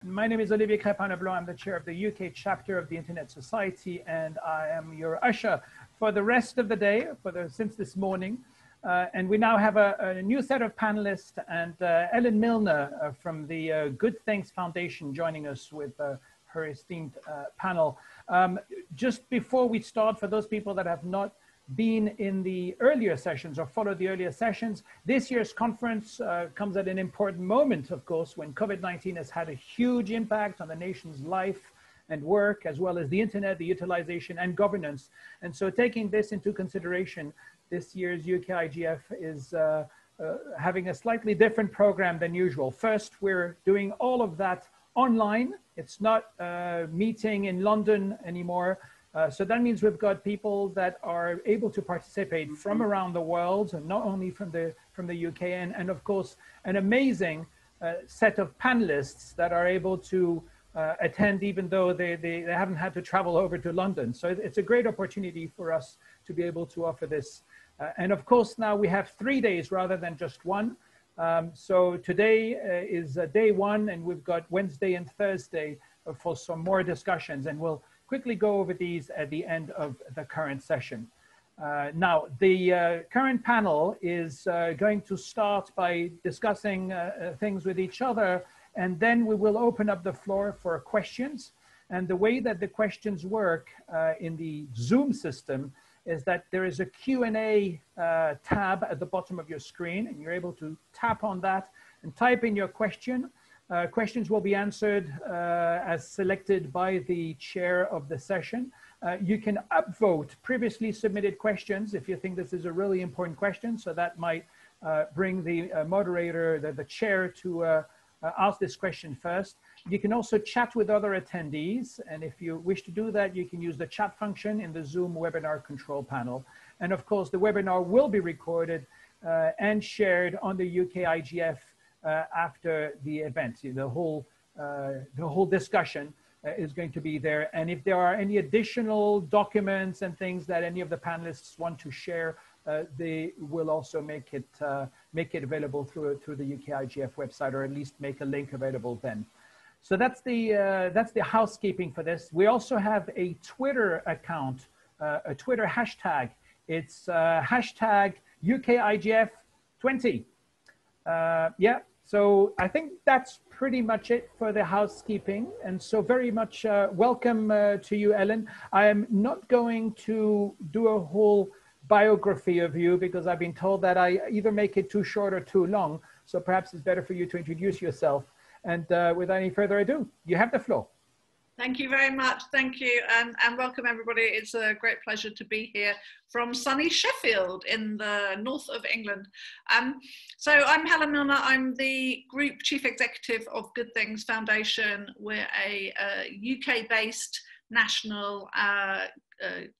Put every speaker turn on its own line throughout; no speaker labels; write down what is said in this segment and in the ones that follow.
My name is Olivier Crépin-Leblanc. I'm the chair of the UK chapter of the Internet Society, and I am your usher for the rest of the day, since this morning. And we now have a new set of panelists, and Ellen Milner from the Good Things Foundation joining us with her esteemed panel. Just before we start, for those people that have not been in the earlier sessions or followed the earlier sessions, this year's conference comes at an important moment, of course, when COVID-19 has had a huge impact on the nation's life and work, as well as the internet, the utilization and governance. And so taking this into consideration, this year's UK IGF is having a slightly different program than usual. First, we're doing all of that online. It's not meeting in London anymore. So that means we've got people that are able to participate from around the world, and not only from the UK, and of course, an amazing set of panelists that are able to attend, even though they haven't had to travel over to London. So it's a great opportunity for us to be able to offer this. And of course, now we have 3 days rather than just one. So today is day one, and we've got Wednesday and Thursday for some more discussions, and we'll quickly go over these at the end of the current session. Now, the current panel is going to start by discussing things with each other, and then we will open up the floor for questions. And the way that the questions work in the Zoom system is that there is a Q&A tab at the bottom of your screen, and you're able to tap on that and type in your question. Questions will be answered as selected by the chair of the session. You can upvote previously submitted questions if you think this is a really important question, so that might bring the moderator, the chair, to ask this question first. You can also chat with other attendees, and if you wish to do that, you can use the chat function in the Zoom webinar control panel. And of course, the webinar will be recorded and shared on the UK IGF after the event. The whole discussion is going to be there. And if there are any additional documents and things that any of the panelists want to share, they will also make it available through the UK IGF website, or at least make a link available then. So that's the housekeeping for this. We also have a Twitter account, a Twitter hashtag. It's hashtag UKIGF20. Yeah. So I think that's pretty much it for the housekeeping. And so very much welcome to you, Ellen. I am not going to do a whole biography of you, because I've been told that I either make it too short or too long. So perhaps it's better for you to introduce yourself. And without any further ado, you have the floor.
Thank you very much. Thank you, and welcome everybody. It's a great pleasure to be here from sunny Sheffield in the north of England. So I'm Helen Milner. I'm the Group Chief Executive of Good Things Foundation. We're a UK-based national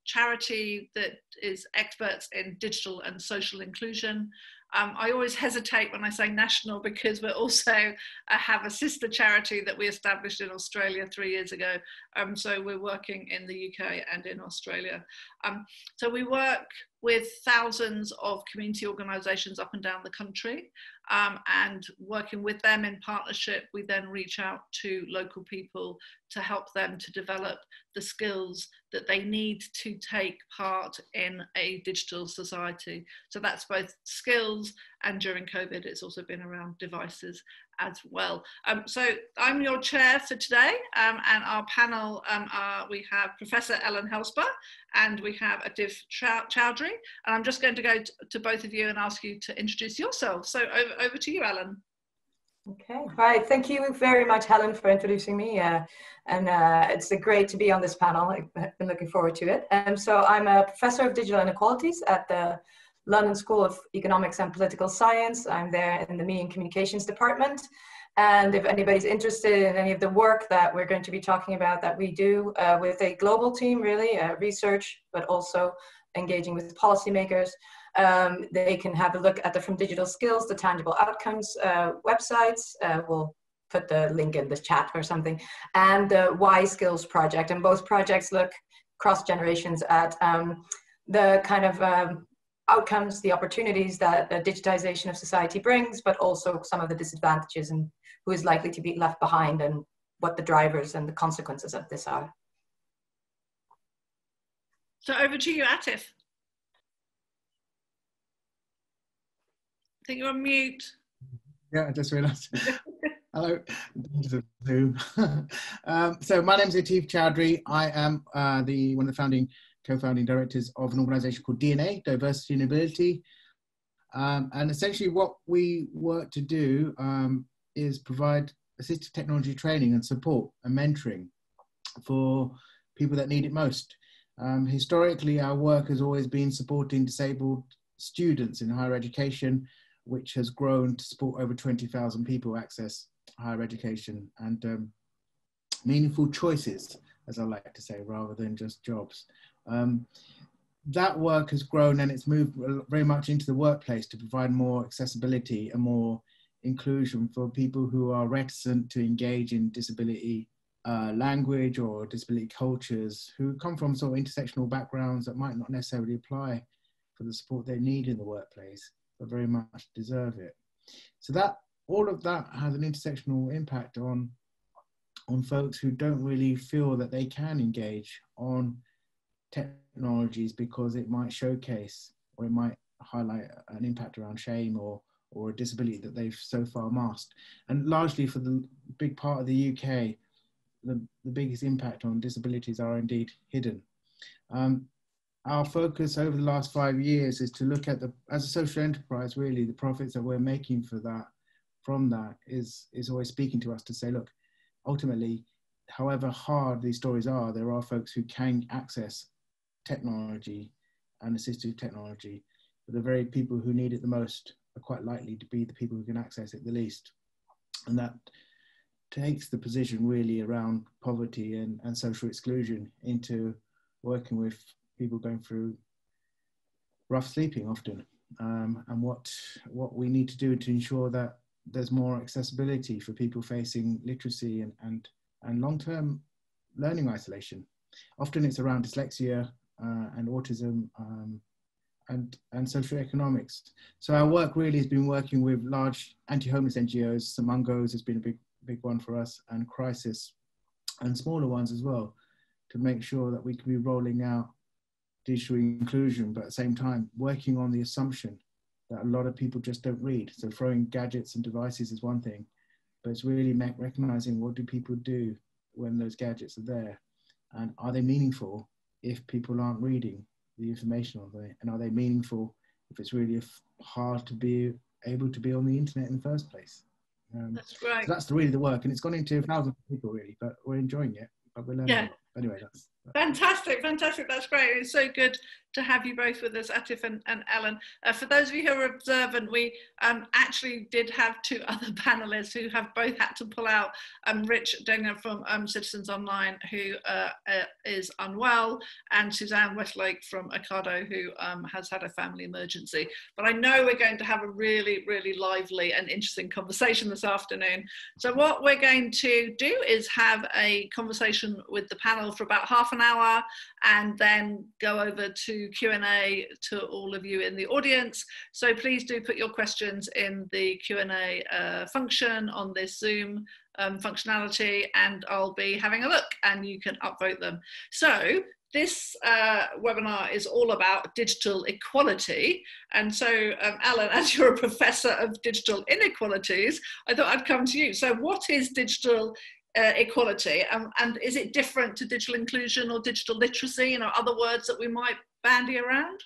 charity that is experts in digital and social inclusion. I always hesitate when I say national, because we're also have a sister charity that we established in Australia 3 years ago. So we're working in the UK and in Australia. So we work with thousands of community organisations up and down the country, and working with them in partnership, we then reach out to local people to help them to develop the skills that they need to take part in a digital society. So that's both skills, and during COVID, it's also been around devices as well. So I'm your chair for today, and our panel, we have Professor Ellen Helsper and we have Adif Chowdhury, and I'm just going to go to both of you and ask you to introduce yourselves. So over to you, Ellen.
Okay, right. Thank you very much, Helen, for introducing me. It's great to be on this panel. I've been looking forward to it. So I'm a professor of digital inequalities at the London School of Economics and Political Science. I'm there in the Media and Communications department. And if anybody's interested in any of the work that we're going to be talking about that we do with a global team, really, research, but also engaging with policymakers, they can have a look at the From Digital Skills to Tangible Outcomes websites. We'll put the link in the chat or something, and the Y Skills project. And both projects look cross generations at the kind of outcomes, the opportunities that the digitization of society brings, but also some of the disadvantages and who is likely to be left behind and what the drivers and the consequences of this are.
So over to you, Atif. I think you're on mute.
Yeah, I just realised. Hello, Zoom. So my name is Atif Chowdhury. I am one of the co-founding directors of an organisation called DNA, Diversity and Ability. And essentially what we work to do is provide assistive technology training and support and mentoring for people that need it most. Historically, our work has always been supporting disabled students in higher education, which has grown to support over 20,000 people access higher education and meaningful choices, as I like to say, rather than just jobs. That work has grown and it's moved very much into the workplace to provide more accessibility and more inclusion for people who are reticent to engage in disability language or disability cultures, who come from sort of intersectional backgrounds that might not necessarily apply for the support they need in the workplace, but very much deserve it. So that all of that has an intersectional impact on folks who don't really feel that they can engage on technologies because it might showcase or it might highlight an impact around shame or a disability that they've so far masked. And largely for the big part of the UK, the biggest impact on disabilities are indeed hidden. Our focus over the last 5 years is to look at as a social enterprise, really, the profits that we're making from that is always speaking to us to say, look, ultimately, however hard these stories are, there are folks who can access technology and assistive technology, but the very people who need it the most are quite likely to be the people who can access it the least. And that takes the position really around poverty and social exclusion into working with people going through rough sleeping often, and what we need to do to ensure that there's more accessibility for people facing literacy and long-term learning isolation. Often it's around dyslexia and autism and socioeconomics. So our work really has been working with large anti-homeless NGOs. Samungos has been a big one for us, and Crisis, and smaller ones as well, to make sure that we can be rolling out digital inclusion, but at the same time working on the assumption that a lot of people just don't read. So throwing gadgets and devices is one thing, but it's really recognizing what do people do when those gadgets are there, and are they meaningful if people aren't reading the information on there, and are they meaningful if it's really hard to be able to be on the internet in the first place.
That's right.
So that's really the work, and it's gone into thousands of people really, but we're enjoying it, but we're learning a lot. Anyway, that's
fantastic. That's great. It's so good to have you both with us, Atif and Ellen. For those of you who are observant, we actually did have two other panelists who have both had to pull out. Rich Denger from Citizens Online, who is unwell, and Suzanne Westlake from Ocado, who has had a family emergency. But I know we're going to have a really, really lively and interesting conversation this afternoon. So what we're going to do is have a conversation with the panel for about half an hour, and then go over to Q&A to all of you in the audience. So please do put your questions in the Q&A function on this Zoom functionality, and I'll be having a look and you can upvote them. So this webinar is all about digital equality. And so, Alan, as you're a professor of digital inequalities, I thought I'd come to you. So what is digital equality, and is it different to digital inclusion or digital literacy, other words that we might bandy around?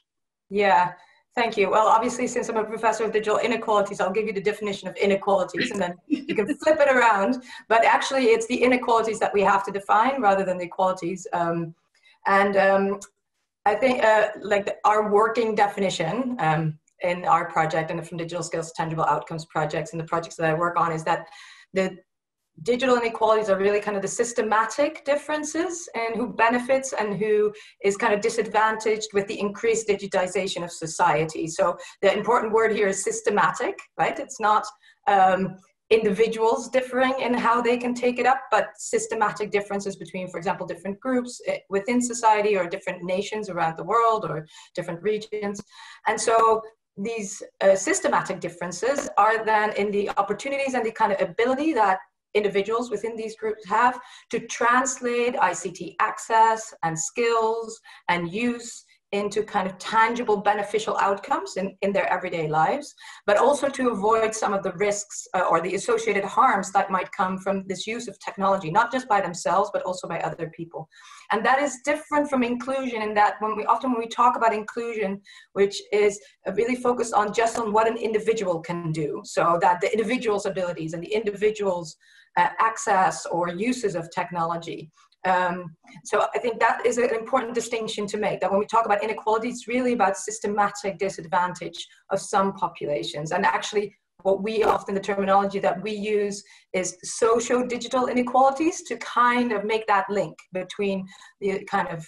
Yeah, thank you. Well, obviously, since I'm a professor of digital inequalities, I'll give you the definition of inequalities, and then you can flip it around. But actually, it's the inequalities that we have to define rather than the equalities. I think our working definition in our project and from Digital Skills Tangible Outcomes projects and the projects that I work on is that the digital inequalities are really kind of the systematic differences in who benefits and who is kind of disadvantaged with the increased digitization of society. So the important word here is systematic, right? It's not individuals differing in how they can take it up, but systematic differences between, for example, different groups within society or different nations around the world or different regions. And so these systematic differences are then in the opportunities and the kind of ability that individuals within these groups have to translate ICT access and skills and use into kind of tangible beneficial outcomes in their everyday lives, but also to avoid some of the risks or the associated harms that might come from this use of technology, not just by themselves, but also by other people. And that is different from inclusion in that when we talk about inclusion, which is really focused on just on what an individual can do, so that the individual's abilities and the individual's access or uses of technology. So I think that is an important distinction to make, that when we talk about inequality, it's really about systematic disadvantage of some populations. And actually, what we often, the terminology that we use is socio-digital inequalities, to kind of make that link between the kind of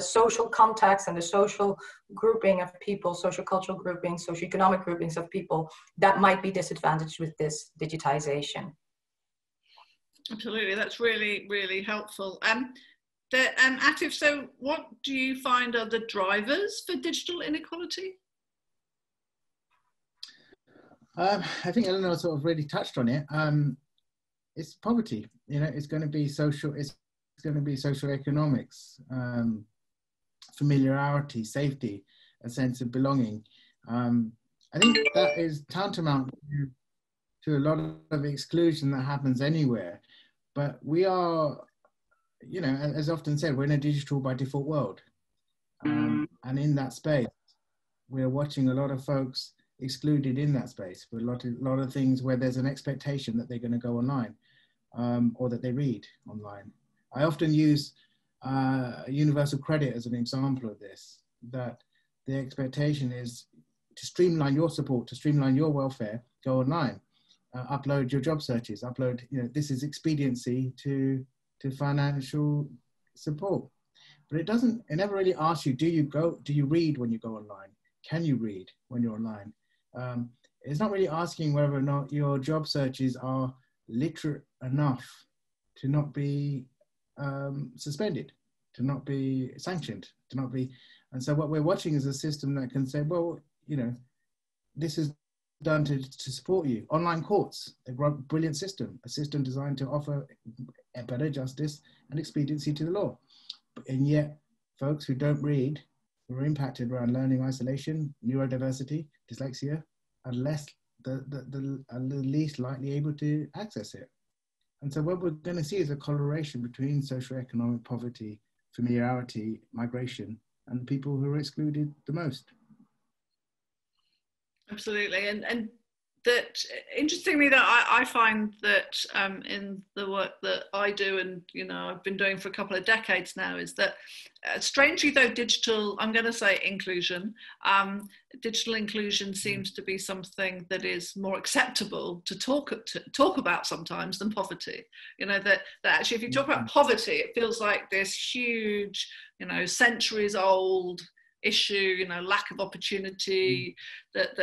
social context and the social grouping of people, social cultural groupings, socioeconomic groupings of people that might be disadvantaged with this digitization.
Absolutely, that's really, really helpful. Atif, so what do you find are the drivers for digital inequality?
I think Eleanor sort of really touched on it. It's poverty. You know, it's going to be social. It's going to be socioeconomics, familiarity, safety, a sense of belonging. I think that is tantamount to a lot of exclusion that happens anywhere. But we are, you know, as often said, we're in a digital by default world. And in that space, we're watching a lot of folks excluded in that space, with a lot of things where there's an expectation that they're going to go online or that they read online. I often use universal credit as an example of this, that the expectation is to streamline your support, to streamline your welfare, go online. Upload your job searches, upload, you know, this is expediency to financial support. But it never really asks you, do you read when you go online? Can you read when you're online? It's not really asking whether or not your job searches are literate enough to not be suspended, to not be sanctioned, to not be, and so what we're watching is a system that can say, well, you know, this is done to support you. Online courts, they've got a brilliant system, a system designed to offer better justice and expediency to the law. And yet, folks who don't read, who are impacted around learning isolation, neurodiversity, dyslexia, are the least likely able to access it. And so what we're going to see is a correlation between socioeconomic poverty, familiarity, migration, and people who are excluded the most.
Absolutely, and that interestingly, that I find that in the work that I do, and you know I've been doing for a couple of decades now, is that strangely though digital, I'm going to say inclusion, digital inclusion seems to be something that is more acceptable to talk about sometimes than poverty. You know, that actually if you talk about poverty, it feels like this huge, you know, centuries old issue, you know, lack of opportunity that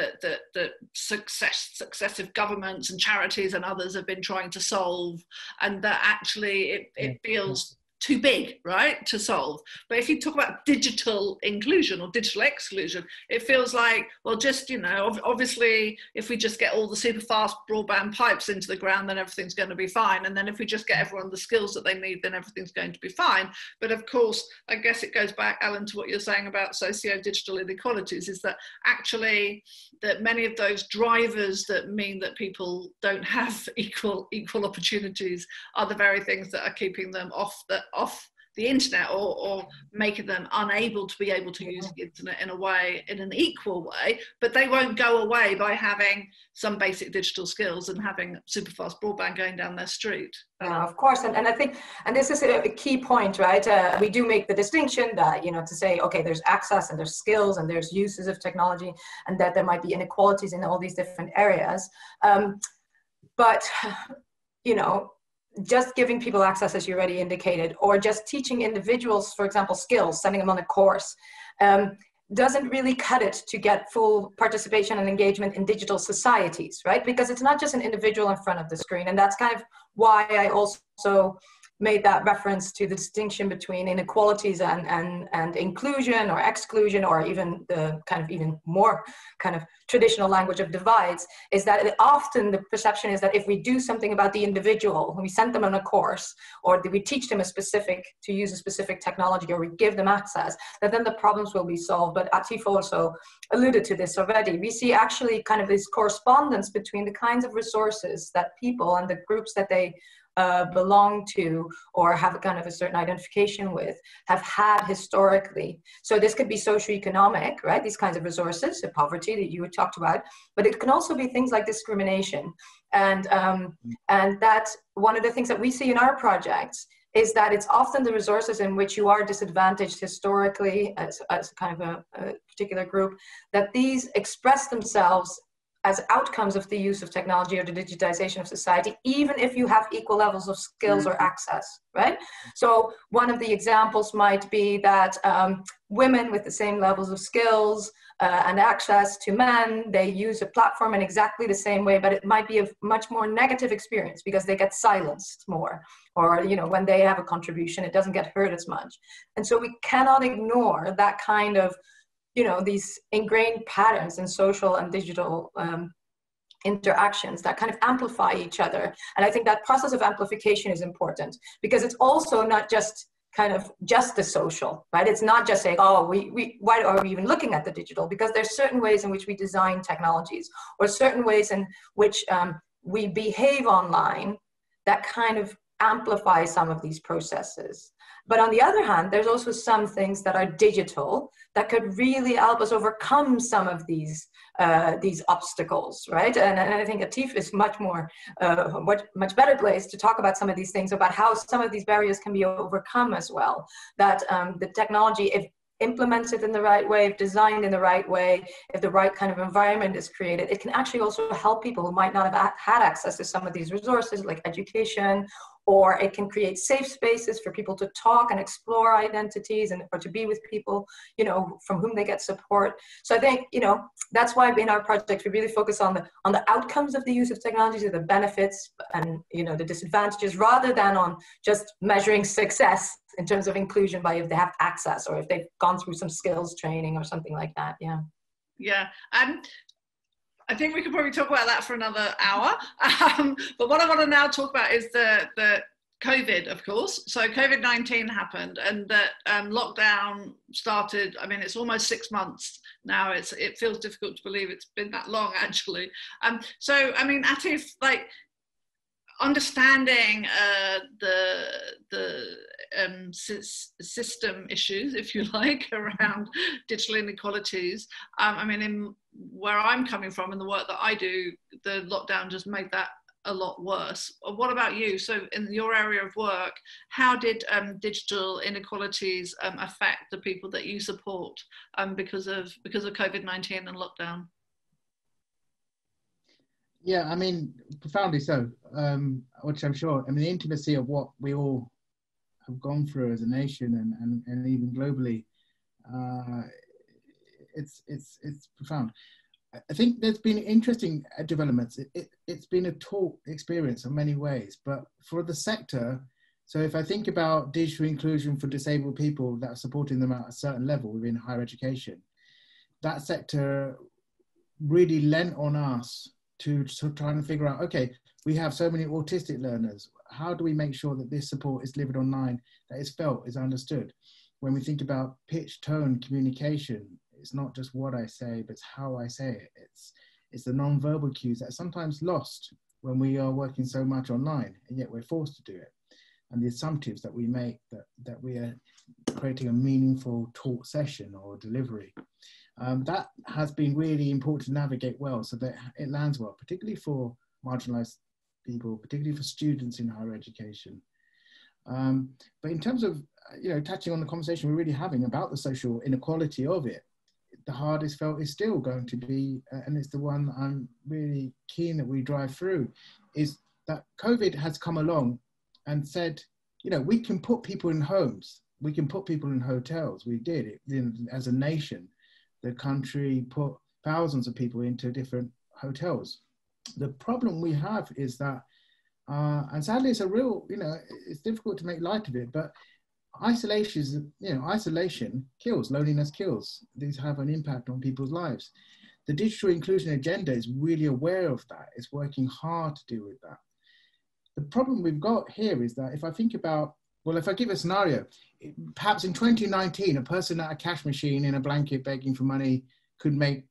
successive governments and charities and others have been trying to solve, and that actually it feels too big, right, to solve. But if you talk about digital inclusion or digital exclusion, it feels like, well, just, you know, obviously if we just get all the super fast broadband pipes into the ground, then everything's going to be fine. And then if we just get everyone the skills that they need, then everything's going to be fine. But of course, I guess it goes back, Alan, to what you're saying about socio-digital inequalities, is that actually that many of those drivers that mean that people don't have equal opportunities are the very things that are keeping them off the internet, or making them unable to be able to use the internet in an equal way. But they won't go away by having some basic digital skills and having super fast broadband going down their street.
Yeah, of course, and I think, and this is a key point, right? We do make the distinction that, you know, to say, okay, there's access and there's skills and there's uses of technology, and that there might be inequalities in all these different areas. But, you know, just giving people access, as you already indicated, or just teaching individuals, for example, skills, sending them on a course, doesn't really cut it to get full participation and engagement in digital societies, right? Because it's not just an individual in front of the screen. And that's kind of why I also made that reference to the distinction between inequalities and inclusion or exclusion, or even the kind of even more kind of traditional language of divides, is that often the perception is that if we do something about the individual, we send them on a course, or we teach them to use a specific technology, or we give them access, that then the problems will be solved. But Atif also alluded to this already. We see actually kind of this correspondence between the kinds of resources that people and the groups that they belong to or have a kind of a certain identification with have had historically. So this could be socioeconomic, right? These kinds of resources, the poverty that you had talked about, but it can also be things like discrimination. And that's one of the things that we see in our projects, is that it's often the resources in which you are disadvantaged historically as kind of a particular group, that these express themselves as outcomes of the use of technology or the digitization of society, even if you have equal levels of skills or access, right? So one of the examples might be that women with the same levels of skills and access to men, they use a platform in exactly the same way, but it might be a much more negative experience because they get silenced more, or when they have a contribution, it doesn't get heard as much. And so we cannot ignore that kind of these ingrained patterns in social and digital interactions that kind of amplify each other. And I think that process of amplification is important, because it's also not just the social, right? It's not just saying, oh, why are we even looking at the digital? Because there's certain ways in which we design technologies, or certain ways in which we behave online that kind of amplify some of these processes. But on the other hand, there's also some things that are digital that could really help us overcome some of these obstacles, right? And I think Atif is much better placed to talk about some of these things, about how some of these barriers can be overcome as well. That the technology, if implemented in the right way, if designed in the right way, if the right kind of environment is created, it can actually also help people who might not have had access to some of these resources, like education, or it can create safe spaces for people to talk and explore identities, or to be with people, from whom they get support. So I think, that's why in our project, we really focus on the outcomes of the use of technology, the benefits and, the disadvantages, rather than on just measuring success in terms of inclusion by if they have access or if they've gone through some skills training or something like that. Yeah.
Yeah. I think we could probably talk about that for another hour. But what I want to now talk about is the COVID, of course. So COVID-19 happened, and that lockdown started. I mean, it's almost 6 months now. It feels difficult to believe it's been that long, actually. So, I mean, Atif, like, understanding the system issues, if you like, around digital inequalities. I mean, where I'm coming from and the work that I do, the lockdown just made that a lot worse. What about you? So in your area of work, how did digital inequalities affect the people that you support because of COVID-19 and lockdown?
Yeah, I mean, profoundly so, which I'm sure, I mean, the intimacy of what we all have gone through as a nation and even globally, it's profound. I think there's been interesting developments. It's been a taught experience in many ways, but for the sector, so if I think about digital inclusion for disabled people that are supporting them at a certain level within higher education, that sector really lent on us to try and figure out, okay, we have so many autistic learners. How do we make sure that this support is delivered online, that is felt, is understood? When we think about pitch, tone, communication, it's not just what I say, but it's how I say it. It's the non-verbal cues that are sometimes lost when we are working so much online, and yet we're forced to do it. And the assumptives that we make that we are creating a meaningful talk session or delivery. That has been really important to navigate well, so that it lands well, particularly for marginalized people, particularly for students in higher education. But in terms of, touching on the conversation we're really having about the social inequality of it, the hardest felt is still going to be, and it's the one I'm really keen that we drive through, is that COVID has come along and said, we can put people in homes, we can put people in hotels. We did it as a nation. The country put thousands of people into different hotels. The problem we have is that And sadly, it's a real, it's difficult to make light of it, but isolation kills, loneliness kills. These have an impact on people's lives. The digital inclusion agenda is really aware of that. It's working hard to deal with that. The problem we've got here is that if I think about, well, if I give a scenario, perhaps in 2019, a person at a cash machine in a blanket begging for money could make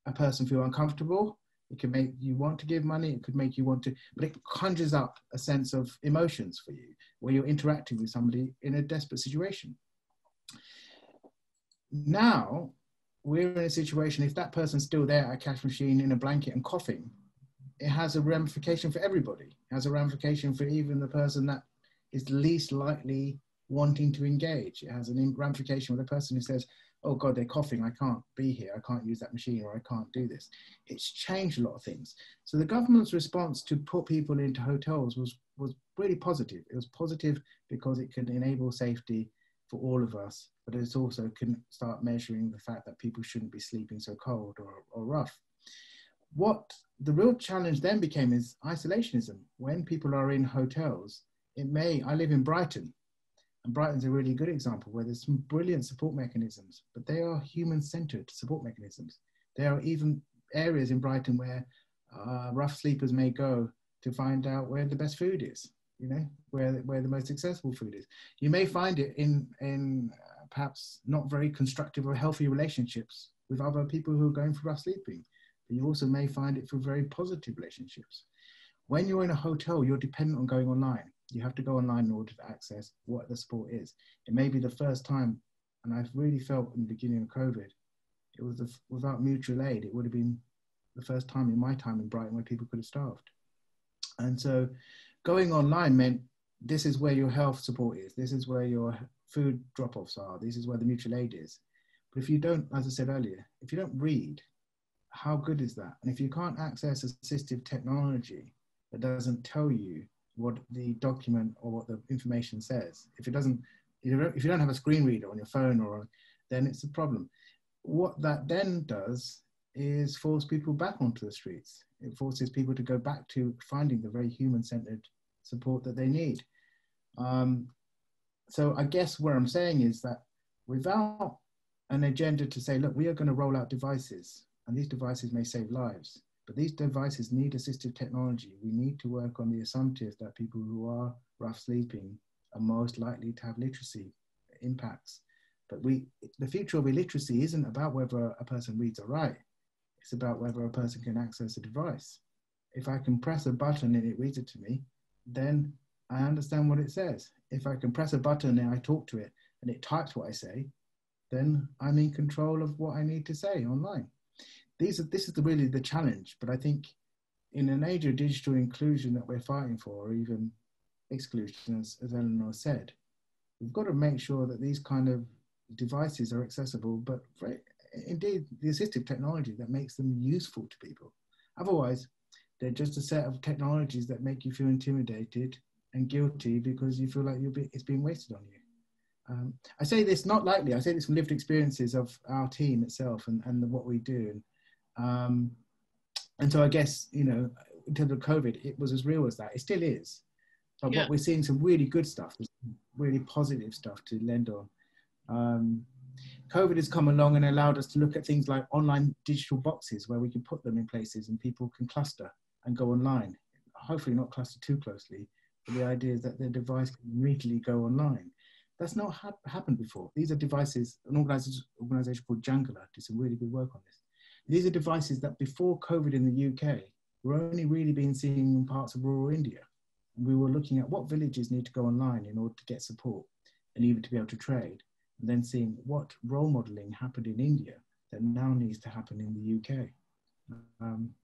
a person feel uncomfortable. It could make you want to give money. It could make you want to, but it conjures up a sense of emotions for you where you're interacting with somebody in a desperate situation. Now, we're in a situation, if that person's still there at a cash machine in a blanket and coughing, it has a ramification for everybody. It has a ramification for even the person that is least likely wanting to engage. It has a ramification with the person who says, oh God, they're coughing, I can't be here, I can't use that machine, or I can't do this. It's changed a lot of things. So the government's response to put people into hotels was really positive. It was positive because it can enable safety for all of us, but it also can start measuring the fact that people shouldn't be sleeping so cold or rough. What the real challenge then became is isolationism. When people are in hotels, I live in Brighton, and Brighton's a really good example where there's some brilliant support mechanisms, but they are human-centered support mechanisms. There are even areas in Brighton where rough sleepers may go to find out where the best food is, where the most accessible food is. You may find it in perhaps not very constructive or healthy relationships with other people who are going for rough sleeping, but you also may find it for very positive relationships. When you're in a hotel, you're dependent on going online. You have to go online in order to access what the support is. It may be the first time, and I've really felt in the beginning of COVID, it was without mutual aid, it would have been the first time in my time in Brighton where people could have starved. And so going online meant this is where your health support is. This is where your food drop-offs are. This is where the mutual aid is. But if you don't, as I said earlier, if you don't read, how good is that? And if you can't access assistive technology that doesn't tell you what the document or what the information says, if you don't have a screen reader on your phone, then it's a problem. What that then does is force people back onto the streets. It forces people to go back to finding the very human-centered support that they need. So I guess what I'm saying is that without an agenda to say, look, we are going to roll out devices, and these devices may save lives, but these devices need assistive technology. We need to work on the assumptive that people who are rough sleeping are most likely to have literacy impacts. But the future of illiteracy isn't about whether a person reads or writes. It's about whether a person can access a device. If I can press a button and it reads it to me, then I understand what it says. If I can press a button and I talk to it and it types what I say, then I'm in control of what I need to say online. This is really the challenge. But I think in an age of digital inclusion that we're fighting for, or even exclusion, as Eleanor said, we've got to make sure that these kind of devices are accessible, but indeed the assistive technology that makes them useful to people. Otherwise, they're just a set of technologies that make you feel intimidated and guilty because you feel like it's being wasted on you. I say this not lightly. I say this from lived experiences of our team itself and what we do. And so I guess, in terms of COVID, it was as real as that. It still is. But what we're seeing some really good stuff, really positive stuff to lend on. COVID has come along and allowed us to look at things like online digital boxes where we can put them in places and people can cluster and go online. Hopefully not cluster too closely, but the idea is that their device can immediately go online. That's not happened before. These are devices, an organization called Jungler did some really good work on this. These are devices that before COVID in the UK, were only really being seen in parts of rural India. And we were looking at what villages need to go online in order to get support and even to be able to trade. And then seeing what role modeling happened in India that now needs to happen in the UK.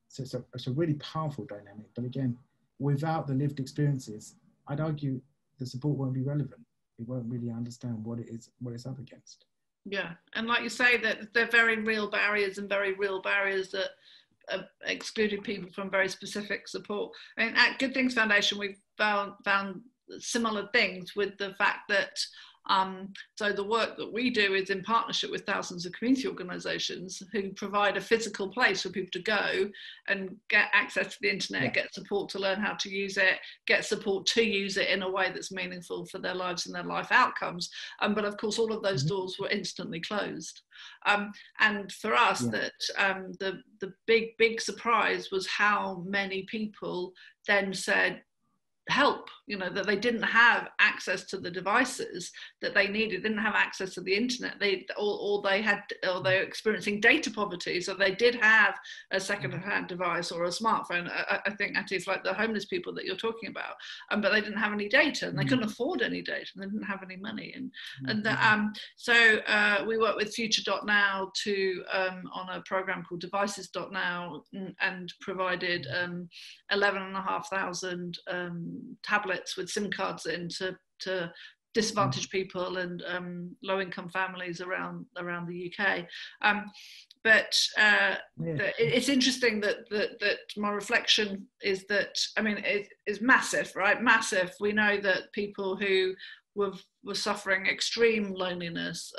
So it's a really powerful dynamic. But again, without the lived experiences, I'd argue the support won't be relevant. It won't really understand what it's up against.
Yeah, and like you say, that they're very real barriers that excluded people from very specific support. And at Good Things Foundation, we've found similar things with the fact that So the work that we do is in partnership with thousands of community organisations who provide a physical place for people to go and get access to the internet, get support to learn how to use it, get support to use it in a way that's meaningful for their lives and their life outcomes. But of course, all of those doors were instantly closed. And for us, that the big surprise was how many people then said, help, you know, that they didn't have access to the devices that they needed, didn't have access to the internet, or they're experiencing data poverty, so they did have a second-hand device or a smartphone. I think that is like the homeless people that you're talking about, but they didn't have any data, and they couldn't afford any data, and they didn't have any money, so we work with Future.now to on a program called Devices.now, and provided 11,500 tablets with SIM cards in to disadvantaged people and low-income families around the UK. It's interesting that my reflection is that, I mean, it is massive, right? Massive. We know that people who were suffering extreme loneliness,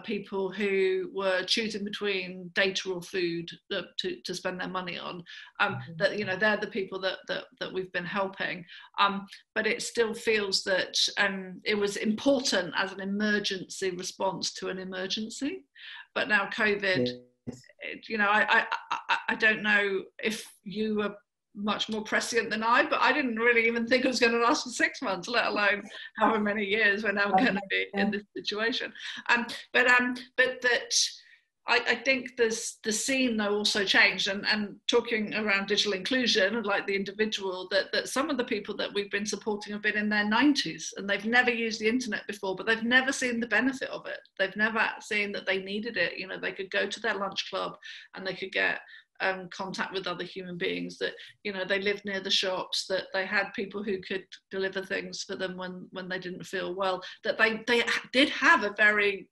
people who were choosing between data or food to spend their money on, that, you know, they're the people that we've been helping. But it still feels that it was important as an emergency response to an emergency. But now COVID, you know, I don't know if you were much more prescient than I, but I didn't really even think it was going to last for 6 months, let alone however many years we're now going to be in this situation. But that I think the scene though also changed, and talking around digital inclusion and like the individual, that some of the people that we've been supporting have been in their 90s and they've never used the internet before, but they've never seen the benefit of it. They've never seen that they needed it. You know, they could go to their lunch club and they could get contact with other human beings, that, you know, they lived near the shops, that they had people who could deliver things for them when they didn't feel well, that they did have a very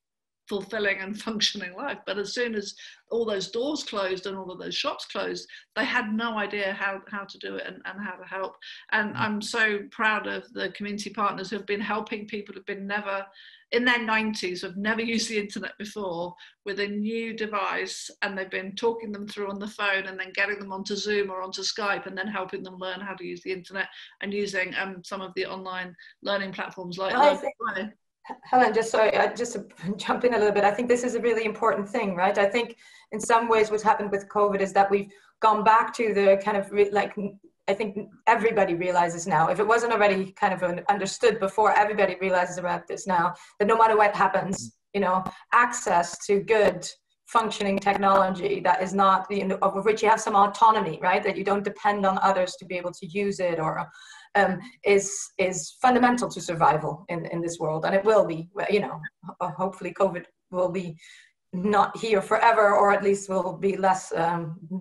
fulfilling and functioning life. But as soon as all those doors closed and all of those shops closed, they had no idea how to do it and how to help. And I'm so proud of the community partners who have been helping people who've been never in their 90s, have never used the internet before, with a new device, and they've been talking them through on the phone and then getting them onto Zoom or onto Skype and then helping them learn how to use the internet, and using some of the online learning platforms like
Helen, just to jump in a little bit, I think this is a really important thing, right? I think in some ways what's happened with COVID is that we've gone back to the kind of I think everybody realizes now, if it wasn't already kind of understood before, everybody realizes about this now, that no matter what happens, you know, access to good functioning technology that is not, you know, of which you have some autonomy, right? That you don't depend on others to be able to use it, or is fundamental to survival in this world. And it will be, you know, hopefully COVID will be not here forever, or at least will be less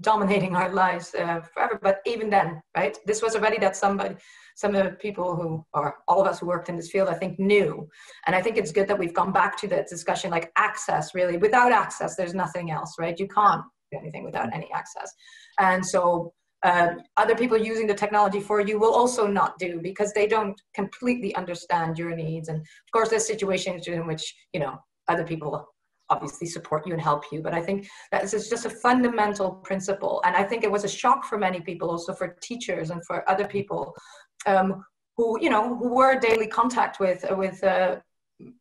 dominating our lives forever. But even then, right, this was already that some of the people who, or all of us who worked in this field, I think knew. And I think it's good that we've gone back to that discussion, like access, really. Without access, there's nothing else, right? You can't do anything without any access. And so other people using the technology for you will also not do, because they don't completely understand your needs. And of course, there's situations in which, you know, other people obviously support you and help you. But I think that this is just a fundamental principle. And I think it was a shock for many people, also for teachers and for other people who, you know, who were in daily contact with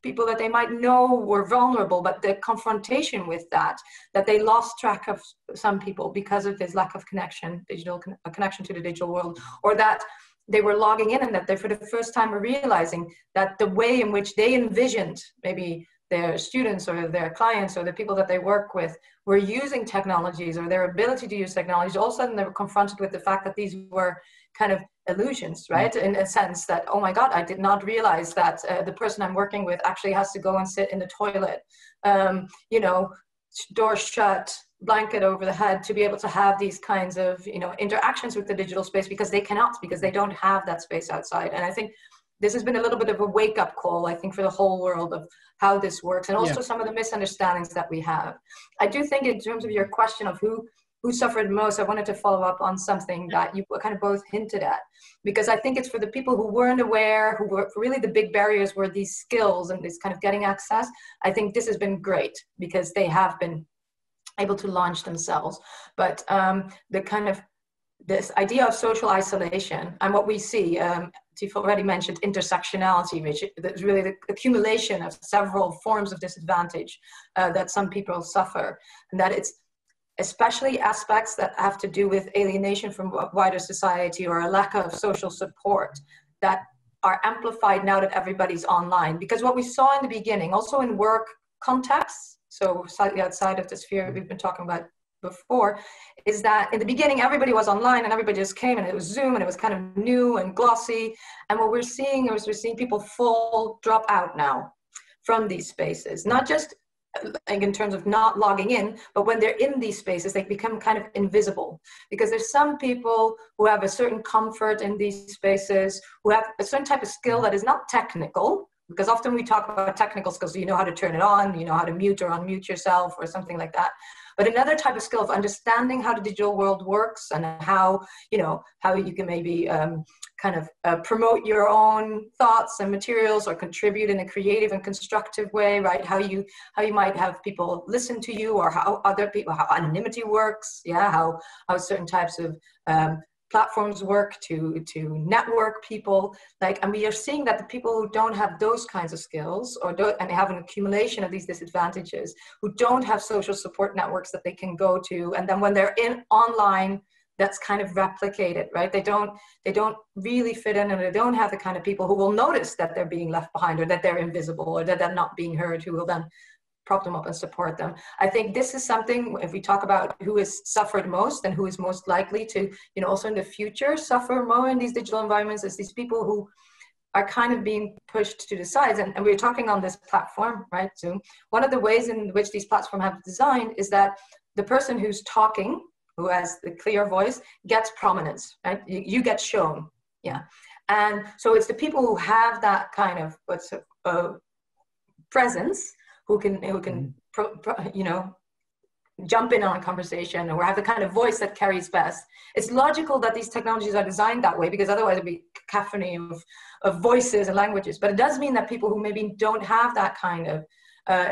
people that they might know were vulnerable, but the confrontation with that they lost track of some people because of this lack of connection, connection to the digital world, or that they were logging in and that they, for the first time, were realizing that the way in which they envisioned maybe their students or their clients or the people that they work with were using technologies, or their ability to use technologies, all of a sudden they were confronted with the fact that these were kind of illusions, right? In a sense that, oh my God, I did not realize that the person I'm working with actually has to go and sit in the toilet, you know, door shut, blanket over the head, to be able to have these kinds of, you know, interactions with the digital space, because they cannot, because they don't have that space outside. And I think this has been a little bit of a wake-up call, I think, for the whole world of how this works, and also some of the misunderstandings that we have. I do think, in terms of your question of who who suffered most, I wanted to follow up on something that you kind of both hinted at, because I think it's for the people who weren't aware, who were really the big barriers were these skills and this kind of getting access. I think this has been great because they have been able to launch themselves. But the kind of this idea of social isolation and what we see, Tiff already mentioned intersectionality, which is really the accumulation of several forms of disadvantage that some people suffer, and that it's especially aspects that have to do with alienation from wider society or a lack of social support that are amplified now that everybody's online. Because what we saw in the beginning, also in work contexts, so slightly outside of the sphere we've been talking about before, is that in the beginning everybody was online and everybody just came and it was Zoom and it was kind of new and glossy, and what we're seeing is we're seeing people full drop out now from these spaces, not just like in terms of not logging in, but when they're in these spaces they become kind of invisible, because there's some people who have a certain comfort in these spaces, who have a certain type of skill that is not technical, because often we talk about technical skills, so you know how to turn it on, you know how to mute or unmute yourself or something like that. But another type of skill of understanding how the digital world works and how, you know, how you can maybe promote your own thoughts and materials or contribute in a creative and constructive way, right? How you might have people listen to you, or how other people, how anonymity works, yeah, how certain types of platforms work to network people, like, and we are seeing that the people who don't have those kinds of skills and have an accumulation of these disadvantages, who don't have social support networks that they can go to, and then when they're in online, that's kind of replicated, right? They don't really fit in, and they don't have the kind of people who will notice that they're being left behind, or that they're invisible, or that they're not being heard, who will then prop them up and support them. I think this is something, if we talk about who has suffered most and who is most likely to, you know, also in the future suffer more in these digital environments, is these people who are kind of being pushed to the sides. And we're talking on this platform, right, Zoom. One of the ways in which these platforms have designed is that the person who's talking, who has the clear voice, gets prominence, right? You get shown, yeah. And so it's the people who have that kind of presence, who can you know, jump in on a conversation or have the kind of voice that carries best. It's logical that these technologies are designed that way, because otherwise it'd be cacophony of voices and languages. But it does mean that people who maybe don't have that kind of,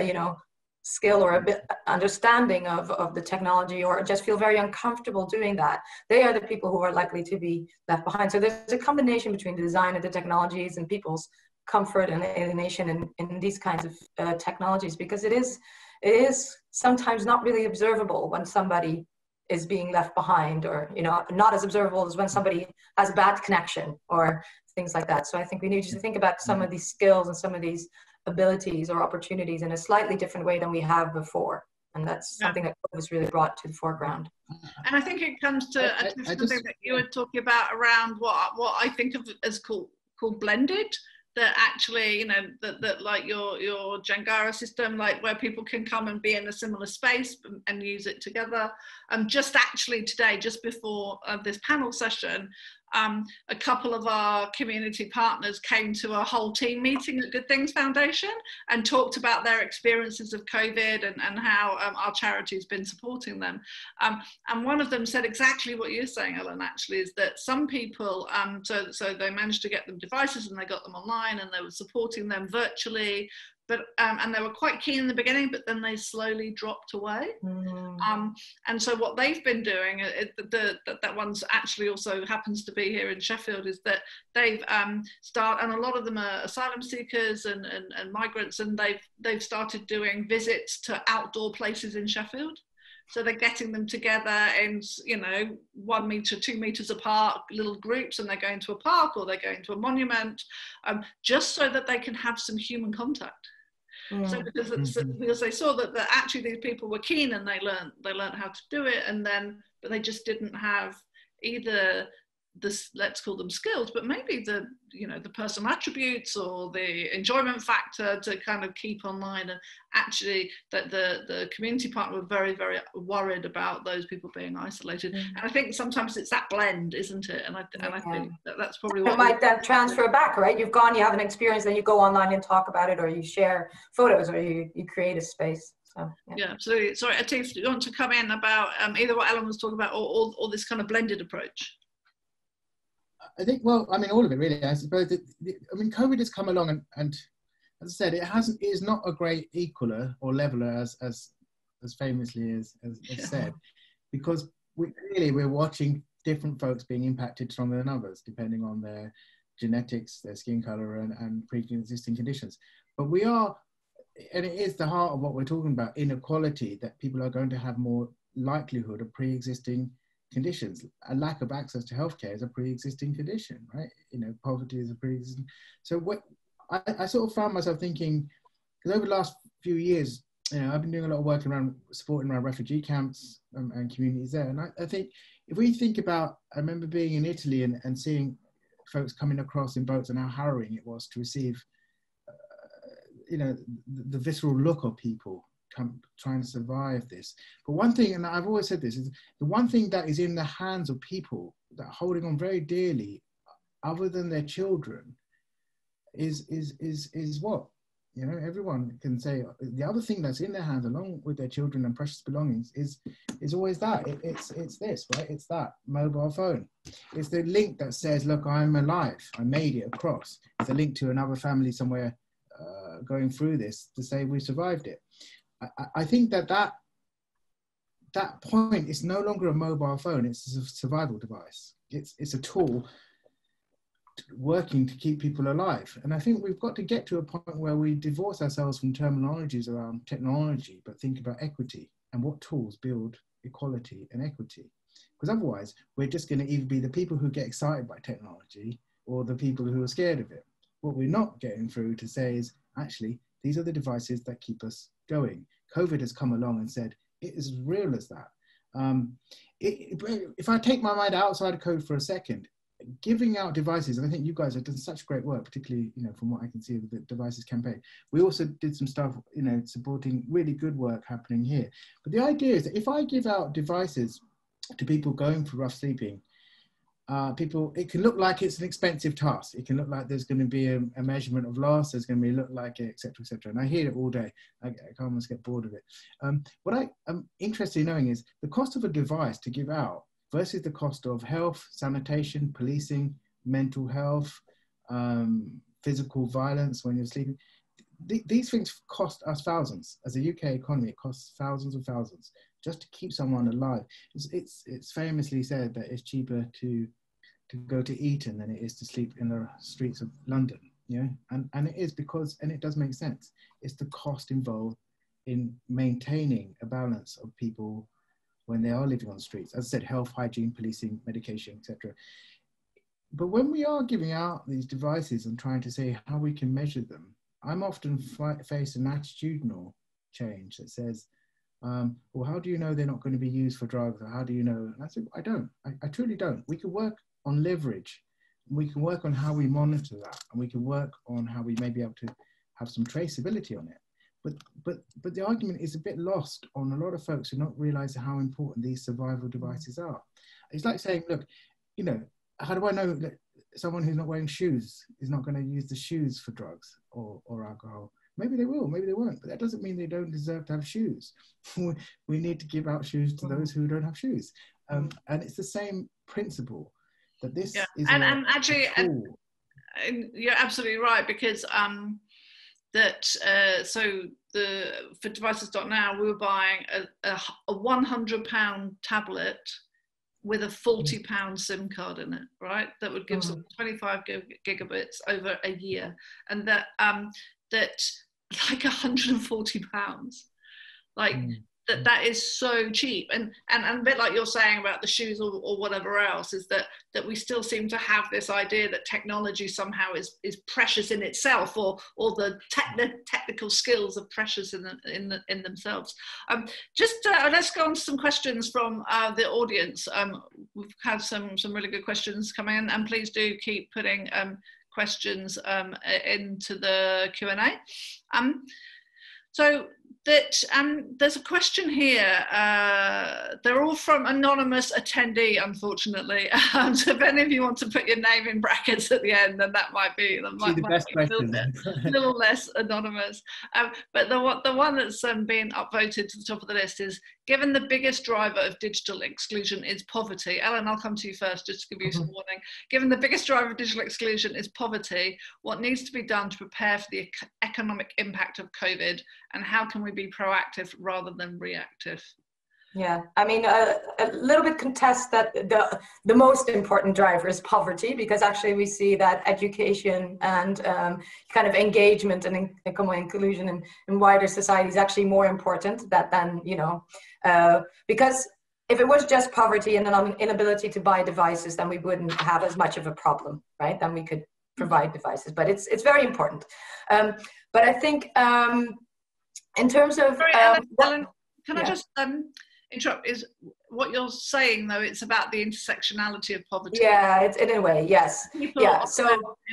you know, skill or a bit understanding of the technology, or just feel very uncomfortable doing that, they are the people who are likely to be left behind. So there's a combination between the design of the technologies and people's comfort and alienation in these kinds of technologies, because it is sometimes not really observable when somebody is being left behind, or, you know, not as observable as when somebody has a bad connection or things like that. So I think we need to think about some of these skills and some of these abilities or opportunities in a slightly different way than we have before. And that's something that was really brought to the foreground.
And I think it comes to something that you were talking about around what I think of as called blended. That actually, you know, that like your Jangara system, like where people can come and be in a similar space and use it together. Just actually today, just before this panel session, a couple of our community partners came to a whole team meeting at Good Things Foundation and talked about their experiences of COVID and how our charity has been supporting them. And one of them said exactly what you're saying, Ellen, actually, is that some people, so they managed to get them devices and they got them online and they were supporting them virtually. But and they were quite keen in the beginning, but then they slowly dropped away. And so what they've been doing, that one's actually also happens to be here in Sheffield, is that they've and a lot of them are asylum seekers and migrants, and they've started doing visits to outdoor places in Sheffield. So they're getting them together in, you know, 1 meter, 2 meters apart, little groups, and they're going to a park or they're going to a monument, just so that they can have some human contact. So because they saw that actually these people were keen and they learned how to do it, and then but they just didn't have either this, let's call them skills, but maybe the, you know, the personal attributes or the enjoyment factor to kind of keep online. And actually that the community partner were very, very worried about those people being isolated. And I think sometimes it's that blend, isn't it? And I think that's probably what it
might then transfer back, right? You've gone, you have an experience, then you go online and talk about it, or you share photos, or you create a space. So,
yeah, absolutely. Sorry, Atif, do you want to come in about either what Alan was talking about or this kind of blended approach?
I think, well, I mean, all of it really. I suppose. I mean, COVID has come along, and as I said, it is not a great equaler or leveler as famously as said, because we're watching different folks being impacted stronger than others, depending on their genetics, their skin color, and pre-existing conditions. But we are, and it is the heart of what we're talking about, inequality, that people are going to have more likelihood of pre-existing conditions. A lack of access to healthcare is a pre-existing condition, right? You know, poverty is a pre-existing. So what I sort of found myself thinking, because over the last few years, you know, I've been doing a lot of work around supporting around refugee camps and communities there. And I think if we think about, I remember being in Italy and seeing folks coming across in boats and how harrowing it was to receive, you know, the visceral look of people trying to survive this. But one thing, and I've always said this, is the one thing that is in the hands of people that are holding on very dearly, other than their children, is what? You know, everyone can say the other thing that's in their hands, along with their children and precious belongings, is always that. It's this, right? It's that mobile phone. It's the link that says, look, I'm alive. I made it across. It's a link to another family somewhere going through this to say we survived it. I think that point is no longer a mobile phone. It's a survival device. It's a tool working to keep people alive. And I think we've got to get to a point where we divorce ourselves from terminologies around technology, but think about equity and what tools build equality and equity. Because otherwise, we're just going to either be the people who get excited by technology or the people who are scared of it. What we're not getting through to say is, actually, these are the devices that keep us going. COVID has come along and said, it is as real as that. If I take my mind outside of COVID for a second, giving out devices, and I think you guys have done such great work, particularly, you know, from what I can see of the devices campaign. We also did some stuff, you know, supporting really good work happening here. But the idea is that if I give out devices to people going for rough sleeping, it can look like it's an expensive task. It can look like there's going to be a measurement of loss. There's going to be look like it, etc., etc. And I hear it all day. I almost get bored of it. What I am interested in knowing is the cost of a device to give out versus the cost of health, sanitation, policing, mental health, physical violence when you're sleeping. These things cost us thousands. As a UK economy, it costs thousands of thousands just to keep someone alive. It's famously said that it's cheaper to go to Eton than it is to sleep in the streets of London. Yeah, and it is because, and it does make sense. It's the cost involved in maintaining a balance of people when they are living on the streets. As I said, health, hygiene, policing, medication, etc. But when we are giving out these devices and trying to say how we can measure them, I'm often faced an attitudinal change that says, well, how do you know they're not going to be used for drugs? Or how do you know? And I said, I don't. I truly don't. We can work on leverage. We can work on how we monitor that. And we can work on how we may be able to have some traceability on it. But the argument is a bit lost on a lot of folks who not realize how important these survival devices are. It's like saying, look, you know, how do I know that someone who's not wearing shoes is not going to use the shoes for drugs or alcohol? Maybe they will, maybe they won't, but that doesn't mean they don't deserve to have shoes. We need to give out shoes to those who don't have shoes. And it's the same principle that this is
and actually, you're absolutely right, because for devices.now, we were buying a £100 tablet with a £40 SIM card in it, right? That would give some 25 gigabits over a year, and that like £140, like that is so cheap. And a bit like you're saying about the shoes or whatever else, is that we still seem to have this idea that technology somehow is precious in itself, or the technical skills are precious in themselves. Let's go on to some questions from the audience. We've had some really good questions come in, and please do keep putting questions into the Q&A. So There's a question here. They're all from anonymous attendee, unfortunately. So if any of you want to put your name in brackets at the end, then that might be a little less anonymous. But the one that's being upvoted to the top of the list is, given the biggest driver of digital exclusion is poverty. Ellen, I'll come to you first, just to give you some warning. Given the biggest driver of digital exclusion is poverty, what needs to be done to prepare for the economic impact of COVID, and how can we be proactive rather than reactive?
Yeah, I mean, a little bit contest that the most important driver is poverty, because actually we see that education and kind of engagement and inclusion in wider society is actually more important than, you know, because if it was just poverty and an inability to buy devices, then we wouldn't have as much of a problem, right? Then we could provide devices, but it's very important. But I think in terms of...
Sorry, Ellen, can I just interrupt? Is what you're saying, though, it's about the intersectionality of poverty?
Yeah, it's in a way, yes.
People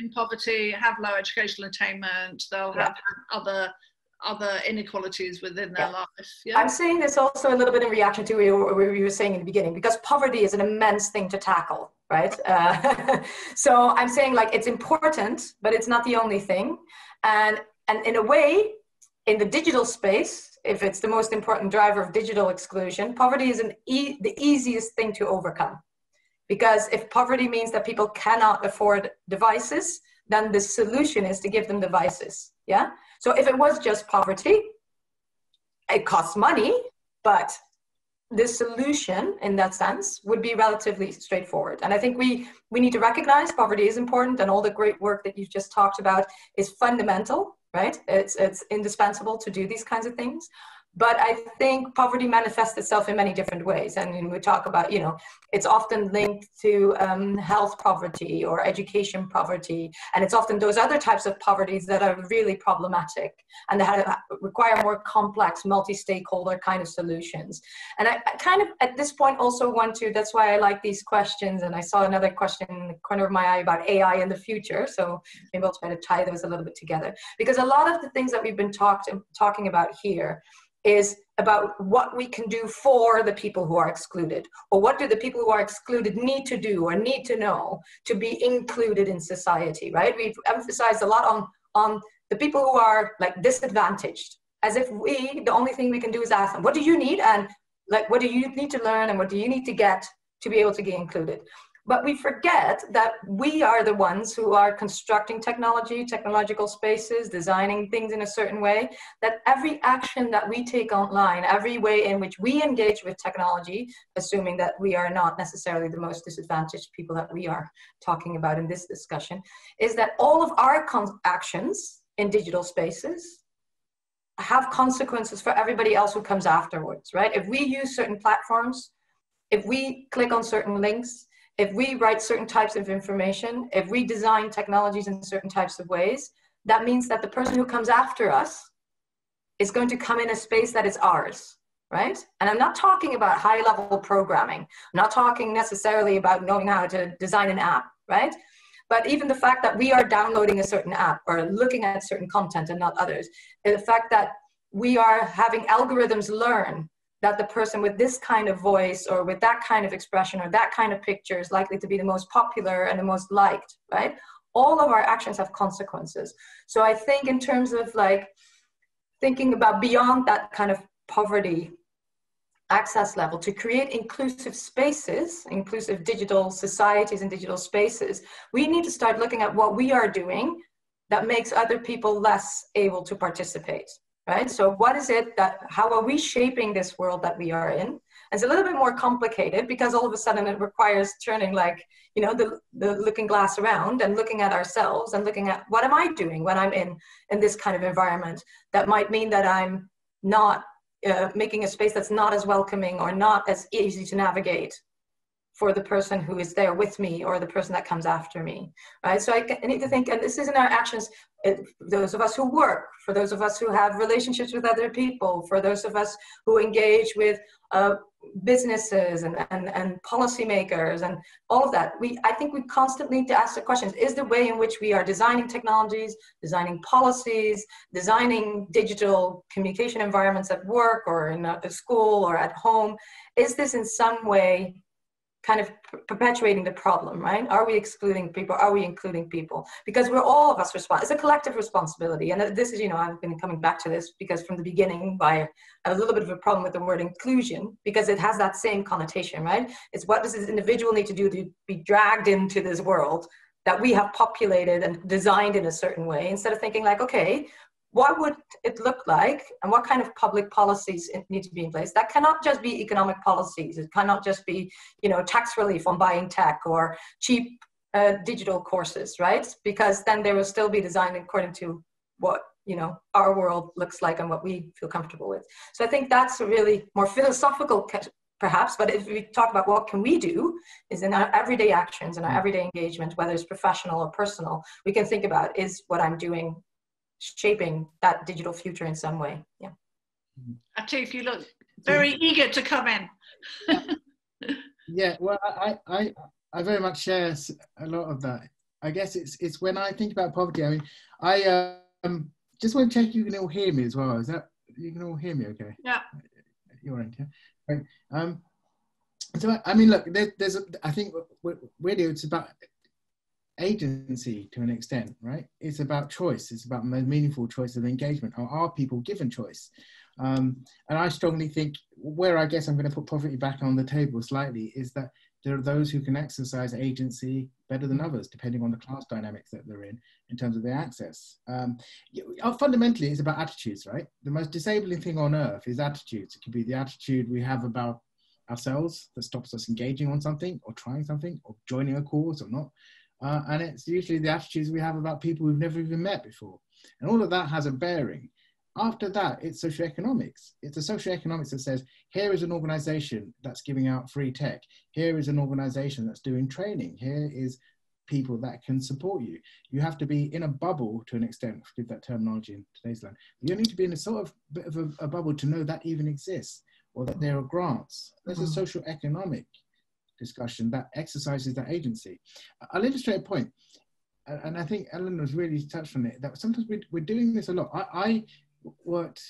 in poverty have low educational attainment, they'll have other inequalities within their life. Yeah?
I'm saying this also a little bit in reaction to what you were saying in the beginning, because poverty is an immense thing to tackle, right? So I'm saying, like, it's important, but it's not the only thing. And in a way, in the digital space, if it's the most important driver of digital exclusion, poverty is the easiest thing to overcome. Because if poverty means that people cannot afford devices, then the solution is to give them devices, yeah? So if it was just poverty, it costs money, but the solution in that sense would be relatively straightforward. And I think we need to recognize poverty is important, and all the great work that you've just talked about is fundamental, right? It's indispensable to do these kinds of things. But I think poverty manifests itself in many different ways. And we talk about, you know, it's often linked to health poverty or education poverty. And it's often those other types of poverties that are really problematic and that require more complex, multi-stakeholder kind of solutions. And I kind of, at this point, also want to, that's why I like these questions. And I saw another question in the corner of my eye about AI in the future. So maybe I'll try to tie those a little bit together. Because a lot of the things that we've been talking about here is about what we can do for the people who are excluded, or what do the people who are excluded need to do or need to know to be included in society, right? We've emphasized a lot on the people who are like disadvantaged, as if the only thing we can do is ask them, what do you need? And like, what do you need to learn? And what do you need to get to be able to get included? But we forget that we are the ones who are constructing technology, technological spaces, designing things in a certain way, that every action that we take online, every way in which we engage with technology, assuming that we are not necessarily the most disadvantaged people that we are talking about in this discussion, is that all of our actions in digital spaces have consequences for everybody else who comes afterwards, right? If we use certain platforms, if we click on certain links, if we write certain types of information, if we design technologies in certain types of ways, that means that the person who comes after us is going to come in a space that is ours, right? And I'm not talking about high-level programming. I'm not talking necessarily about knowing how to design an app, right? But even the fact that we are downloading a certain app or looking at certain content and not others, the fact that we are having algorithms learn that the person with this kind of voice or with that kind of expression or that kind of picture is likely to be the most popular and the most liked, right? All of our actions have consequences. So I think in terms of like thinking about beyond that kind of poverty access level, to create inclusive spaces, inclusive digital societies and digital spaces, we need to start looking at what we are doing that makes other people less able to participate. Right? So what is it how are we shaping this world that we are in? And it's a little bit more complicated because all of a sudden it requires turning like, you know, the looking glass around and looking at ourselves and looking at what am I doing when I'm in this kind of environment that might mean that I'm not making a space that's not as welcoming or not as easy to navigate for the person who is there with me or the person that comes after me, right? So I need to think, and this is in our actions, those of us who work, for those of us who have relationships with other people, for those of us who engage with businesses and policymakers and all of that, I think we constantly need to ask the questions: is the way in which we are designing technologies, designing policies, designing digital communication environments at work or in a school or at home, is this in some way kind of perpetuating the problem, right? Are we excluding people? Are we including people? Because we're all of us responsible. It's a collective responsibility. And this is, I've been coming back to this because from the beginning, I have a little bit of a problem with the word inclusion because it has that same connotation, right? It's what does this individual need to do to be dragged into this world that we have populated and designed in a certain way, instead of thinking like, okay, what would it look like and what kind of public policies need to be in place? That cannot just be economic policies. It cannot just be, tax relief on buying tech or cheap digital courses, right? Because then they will still be designed according to what, our world looks like and what we feel comfortable with. So I think that's a really more philosophical perhaps, but if we talk about what can we do, is in our everyday actions and our everyday engagement, whether it's professional or personal, we can think about, is what I'm doing shaping that digital future in some way? Yeah.
Atif, you look very eager to come in.
Yeah, well, I very much share a lot of that. I guess it's when I think about poverty. I mean, I just want to check you can all hear me as well. Is that, you can all hear me okay?
Yeah.
You're right, yeah. Right. So I mean, look, I think really it's about agency to an extent, right? It's about choice. It's about meaningful choice of engagement. Are people given choice? And I strongly think where I guess I'm going to put poverty back on the table slightly is that there are those who can exercise agency better than others, depending on the class dynamics that they're in terms of their access. Fundamentally, it's about attitudes, right? The most disabling thing on earth is attitudes. It could be the attitude we have about ourselves that stops us engaging on something or trying something or joining a cause or not. And it's usually the attitudes we have about people we've never even met before. And all of that has a bearing. After that, it's socioeconomics. It's the socioeconomics that says, here is an organization that's giving out free tech. Here is an organization that's doing training. Here is people that can support you. You have to be in a bubble to an extent, forgive that terminology in today's land. You need to be in a sort of bit of a bubble to know that even exists, or that there are grants. There's a socioeconomic discussion that exercises that agency. I'll illustrate a point, and I think Ellen has really touched on it, that sometimes we're doing this a lot. I worked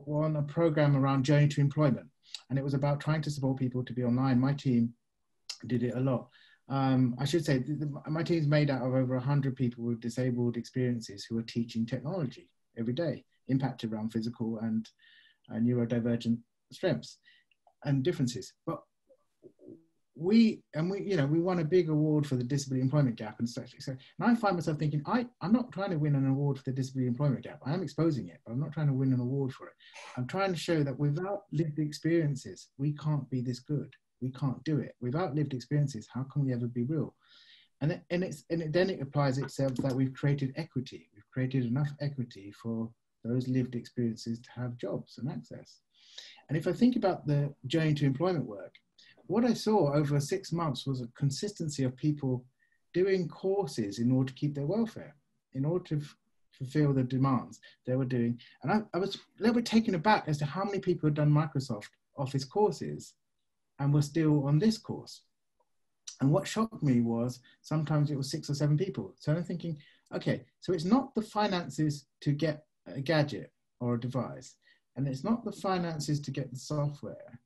on a program around journey to employment, and it was about trying to support people to be online. My team did it a lot. I should say my team's made out of over 100 people with disabled experiences who are teaching technology every day, impacted around physical and neurodivergent strengths and differences. But we won a big award for the disability employment gap and such. And I find myself thinking, I'm not trying to win an award for the disability employment gap. I am exposing it, but I'm not trying to win an award for it. I'm trying to show that without lived experiences, we can't be this good. We can't do it. Without lived experiences, how can we ever be real? And then it applies itself that we've created equity. We've created enough equity for those lived experiences to have jobs and access. And if I think about the journey to employment work, what I saw over 6 months was a consistency of people doing courses in order to keep their welfare, in order to fulfill the demands they were doing. And I was a little bit taken aback as to how many people had done Microsoft Office courses and were still on this course. And what shocked me was sometimes it was 6 or 7 people. So I'm thinking, okay, so it's not the finances to get a gadget or a device, and it's not the finances to get the software.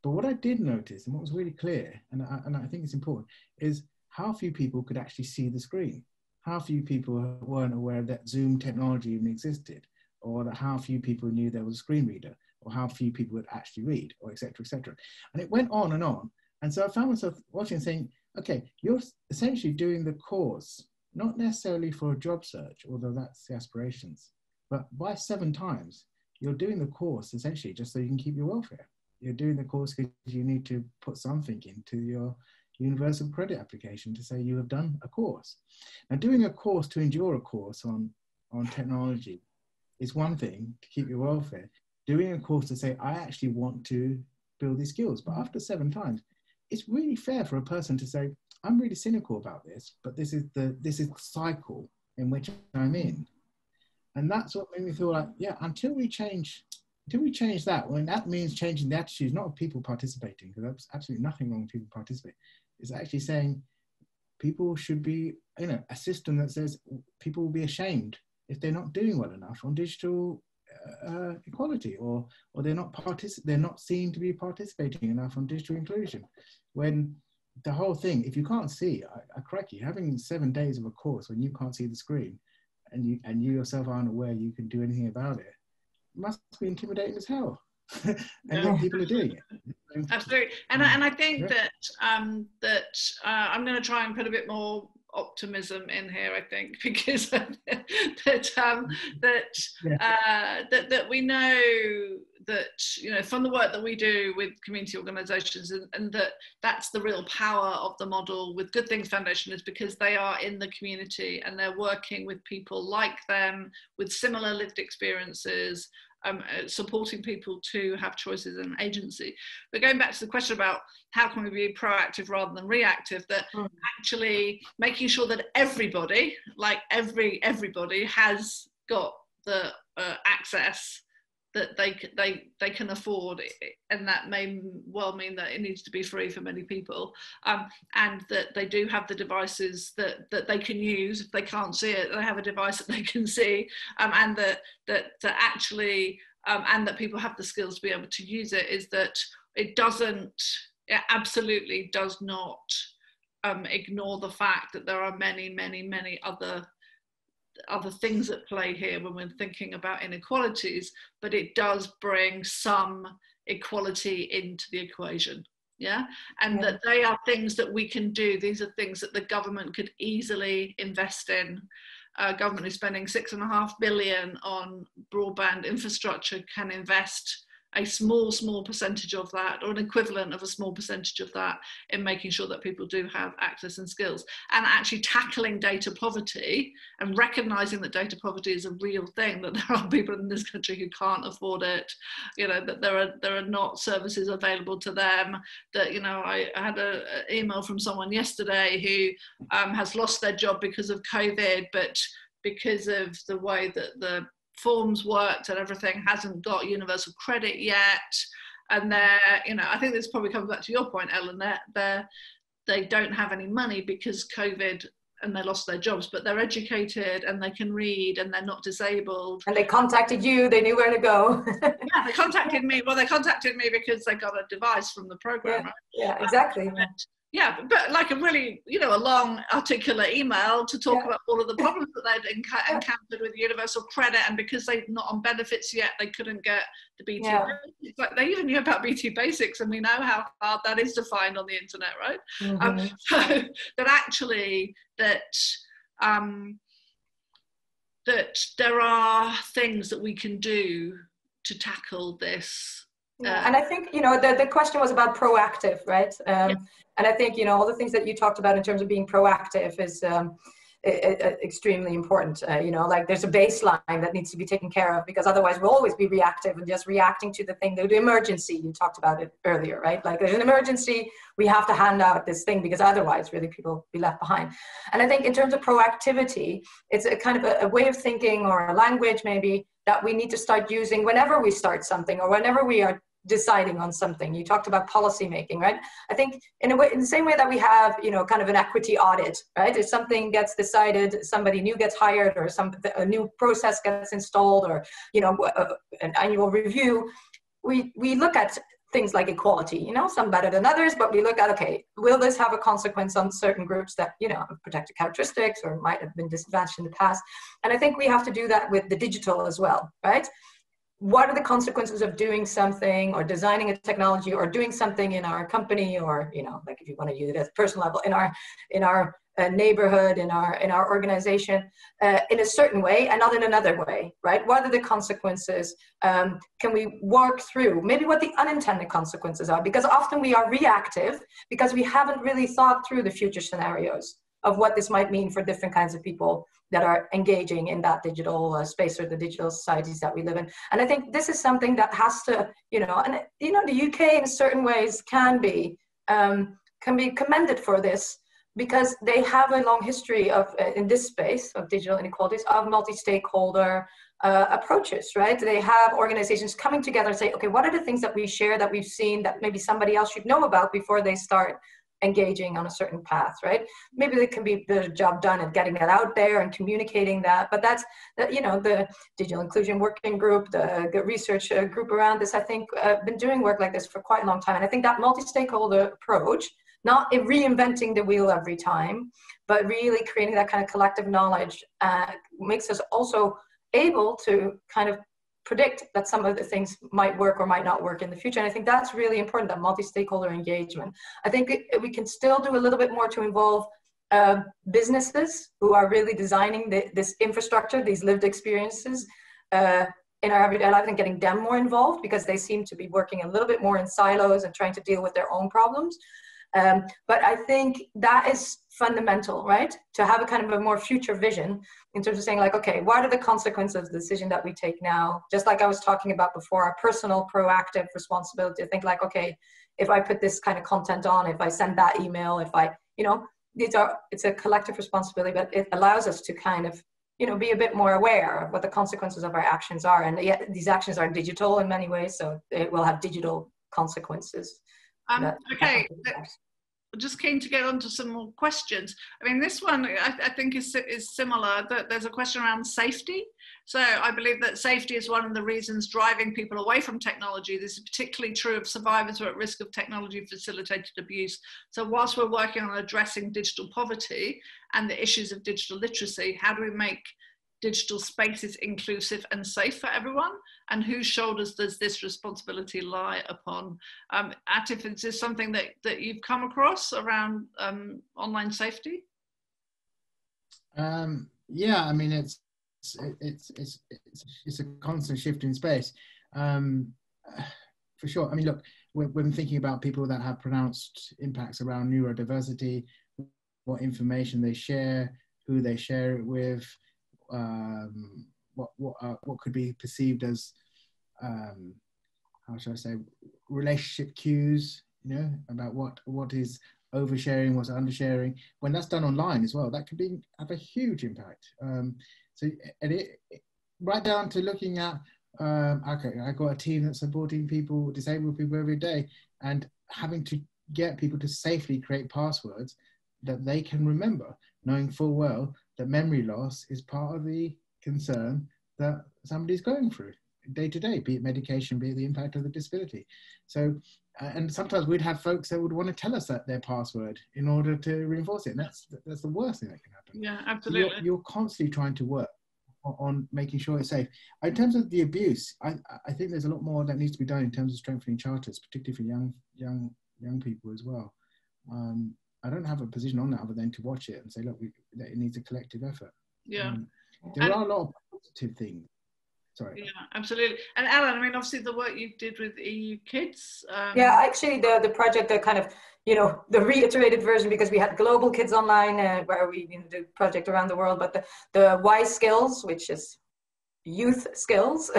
But what I did notice, and what was really clear, and I think it's important, is how few people could actually see the screen. How few people weren't aware that Zoom technology even existed, or that how few people knew there was a screen reader, or how few people would actually read, or et cetera, et cetera. And it went on and on. And so I found myself watching and saying, okay, you're essentially doing the course, not necessarily for a job search, although that's the aspirations, but by 7 times, you're doing the course essentially just so you can keep your welfare. You're doing the course because you need to put something into your universal credit application to say you have done a course. Now, doing a course to endure a course on technology is one thing to keep your welfare. Doing a course to say, I actually want to build these skills. But after 7 times, it's really fair for a person to say, I'm really cynical about this, but this is the cycle in which I'm in. And that's what made me feel like, yeah, until we change until we change that, when that means changing the attitudes, not of people participating, because there's absolutely nothing wrong with people participating. It's actually saying people should be, you know, a system that says people will be ashamed if they're not doing well enough on digital equality, or they're not seen to be participating enough on digital inclusion. When the whole thing, if you can't see, crikey, having 7 days of a course when you can't see the screen, and you yourself aren't aware you can do anything about it, must be intimidating as hell. And yet people are doing it.
Absolutely. And I think that I'm going to try and put a bit more optimism in here, I think, because that we know that, you know, from the work that we do with community organisations, and that's the real power of the model with Good Things Foundation, is because they are in the community and they're working with people like them with similar lived experiences, supporting people to have choices and agency. But going back to the question about how can we be proactive rather than reactive, that actually making sure that everybody, like everybody has got the access that they can afford, and that may well mean that it needs to be free for many people, and that they do have the devices that they can use. If they can't see it, they have a device that they can see, and that actually and that people have the skills to be able to use it. Is that it absolutely does not ignore the fact that there are many other things at play here when we're thinking about inequalities, but it does bring some equality into the equation. And that they are things that we can do. These are things that the government could easily invest in. Government is spending $6.5 billion on broadband infrastructure, can invest a small percentage of that, or an equivalent of a small percentage of that, in making sure that people do have access and skills, and actually tackling data poverty and recognizing that data poverty is a real thing, that there are people in this country who can't afford it, you know, that there are not services available to them, that, you know, I had an email from someone yesterday who has lost their job because of COVID, but because of the way that the forms worked and everything, hasn't got universal credit yet, and they're, you know, I think this probably comes back to your point, Ellen, they don't have any money because COVID, and they lost their jobs, but they're educated and they can read and they're not disabled.
And they contacted you, they knew where to go.
Yeah, they contacted me. Well, they contacted me because they got a device from the program.
Yeah, exactly.
Yeah, but like a really, you know, a long, articulate email to talk about all of the problems that they'd encountered with universal credit, and because they're not on benefits yet, they couldn't get the BT Basics. Like, they even knew about BT Basics, and we know how hard that is to find on the internet, right? So that actually that there are things that we can do to tackle this.
And I think, you know, the question was about proactive, right? And I think, you know, all the things that you talked about in terms of being proactive is extremely important. You know, like there's a baseline that needs to be taken care of, because otherwise we'll always be reactive and just reacting to the thing, the emergency. You talked about it earlier, right? Like there's an emergency, we have to hand out this thing, because otherwise really people will be left behind. And I think in terms of proactivity, it's a kind of a way of thinking, or a language maybe, that we need to start using whenever we start something, or whenever we are deciding on something. You talked about policy making, right? I think in a way, in the same way that we have, you know, kind of an equity audit, right? If something gets decided, somebody new gets hired, or a new process gets installed, or, you know, an annual review, we look at things like equality, you know, some better than others, but we look at, okay, will this have a consequence on certain groups that, you know, have protected characteristics or might have been disadvantaged in the past? And I think we have to do that with the digital as well, right? What are the consequences of doing something, or designing a technology, or doing something in our company, or, you know, like if you want to use it at a personal level, in our neighborhood, in our organization, in a certain way and not in another way, right? What are the consequences? Can we work through maybe what the unintended consequences are? Because often we are reactive because we haven't really thought through the future scenarios of what this might mean for different kinds of people that are engaging in that digital space, or the digital societies that we live in. And I think this is something that has to, you know, and, you know, the UK in certain ways can be commended for this, because they have a long history of, in this space of digital inequalities, of multi-stakeholder approaches, right? They have organizations coming together and say, okay, what are the things that we share, that we've seen, that maybe somebody else should know about before they start engaging on a certain path, right? Maybe they can be the job done at getting that out there and communicating that. But that's, you know, the digital inclusion working group, the research group around this, I think, been doing work like this for quite a long time. And I think that multi-stakeholder approach, not reinventing the wheel every time, but really creating that kind of collective knowledge, makes us also able to kind of predict that some of the things might work or might not work in the future. And I think that's really important, that multi-stakeholder engagement. I think we can still do a little bit more to involve businesses who are really designing this infrastructure, these lived experiences in our everyday life, and getting them more involved, because they seem to be working a little bit more in silos and trying to deal with their own problems. But I think that is fundamental, right? To have a kind of a more future vision in terms of saying, like, okay, what are the consequences of the decision that we take now? Just like I was talking about before, our personal proactive responsibility to think like, okay, if I put this kind of content on, if I send that email, if I, you know, it's a collective responsibility, but it allows us to kind of, you know, be a bit more aware of what the consequences of our actions are. And yet these actions are digital in many ways, so it will have digital consequences.
Okay. Just keen to get onto some more questions. I mean, this one I think is similar. That there's a question around safety. So I believe that safety is one of the reasons driving people away from technology. This is particularly true of survivors who are at risk of technology facilitated abuse. So whilst we're working on addressing digital poverty and the issues of digital literacy, how do we make digital spaces inclusive and safe for everyone? And whose shoulders does this responsibility lie upon? Atif, is this something that you've come across around online safety?
Yeah, I mean, it's a constant shift in space, for sure. I mean, look, when thinking about people that have pronounced impacts around neurodiversity, what information they share, who they share it with, what could be perceived as how should I say, relationship cues, you know, about what is oversharing, what's undersharing. When that's done online as well, that could have a huge impact. So right down to looking at okay, I got a team that's supporting people, disabled people every day, and having to get people to safely create passwords that they can remember, knowing full well that memory loss is part of the concern that somebody's going through day to day, be it medication, be it the impact of the disability. So, and sometimes we'd have folks that would want to tell us that their password in order to reinforce it. And that's the worst thing that can happen.
Yeah, absolutely.
So you're constantly trying to work on making sure it's safe. In terms of the abuse, I think there's a lot more that needs to be done in terms of strengthening charters, particularly for young people as well. I don't have a position on that other than to watch it and say, look, that it needs a collective effort.
Yeah.
There are a lot of positive things. Sorry.
Yeah, absolutely. And Alan, I mean, obviously the work you did with EU Kids.
Yeah, actually the project, the kind of, you know, the reiterated version, because we had Global Kids Online where we did a project around the world, but the Y Skills, which is youth skills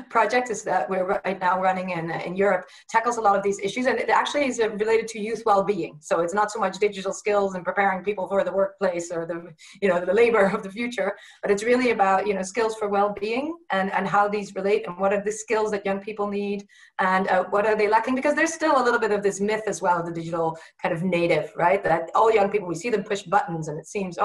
project, is that we're right now running in Europe, tackles a lot of these issues, and it actually is related to youth well-being. So it's not so much digital skills and preparing people for the workplace or the labor of the future, but it's really about, you know, skills for well-being and how these relate, and what are the skills that young people need, and what are they lacking, because there's still a little bit of this myth as well of the digital kind of native, right? That all young people, we see them push buttons and it seems,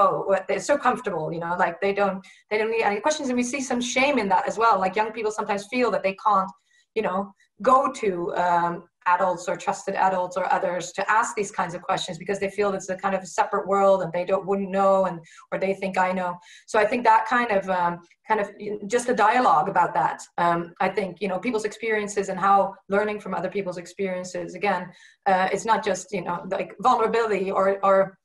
they're so comfortable, you know, like they don't need any questions, and we see some shame in that as well. Like young people sometimes feel that they can't, you know, go to adults or trusted adults or others to ask these kinds of questions because they feel it's a kind of a separate world and they wouldn't know, or they think I know. So I think that kind of just a dialogue about that. I think, you know, people's experiences and how learning from other people's experiences, again, it's not just, you know, like vulnerability or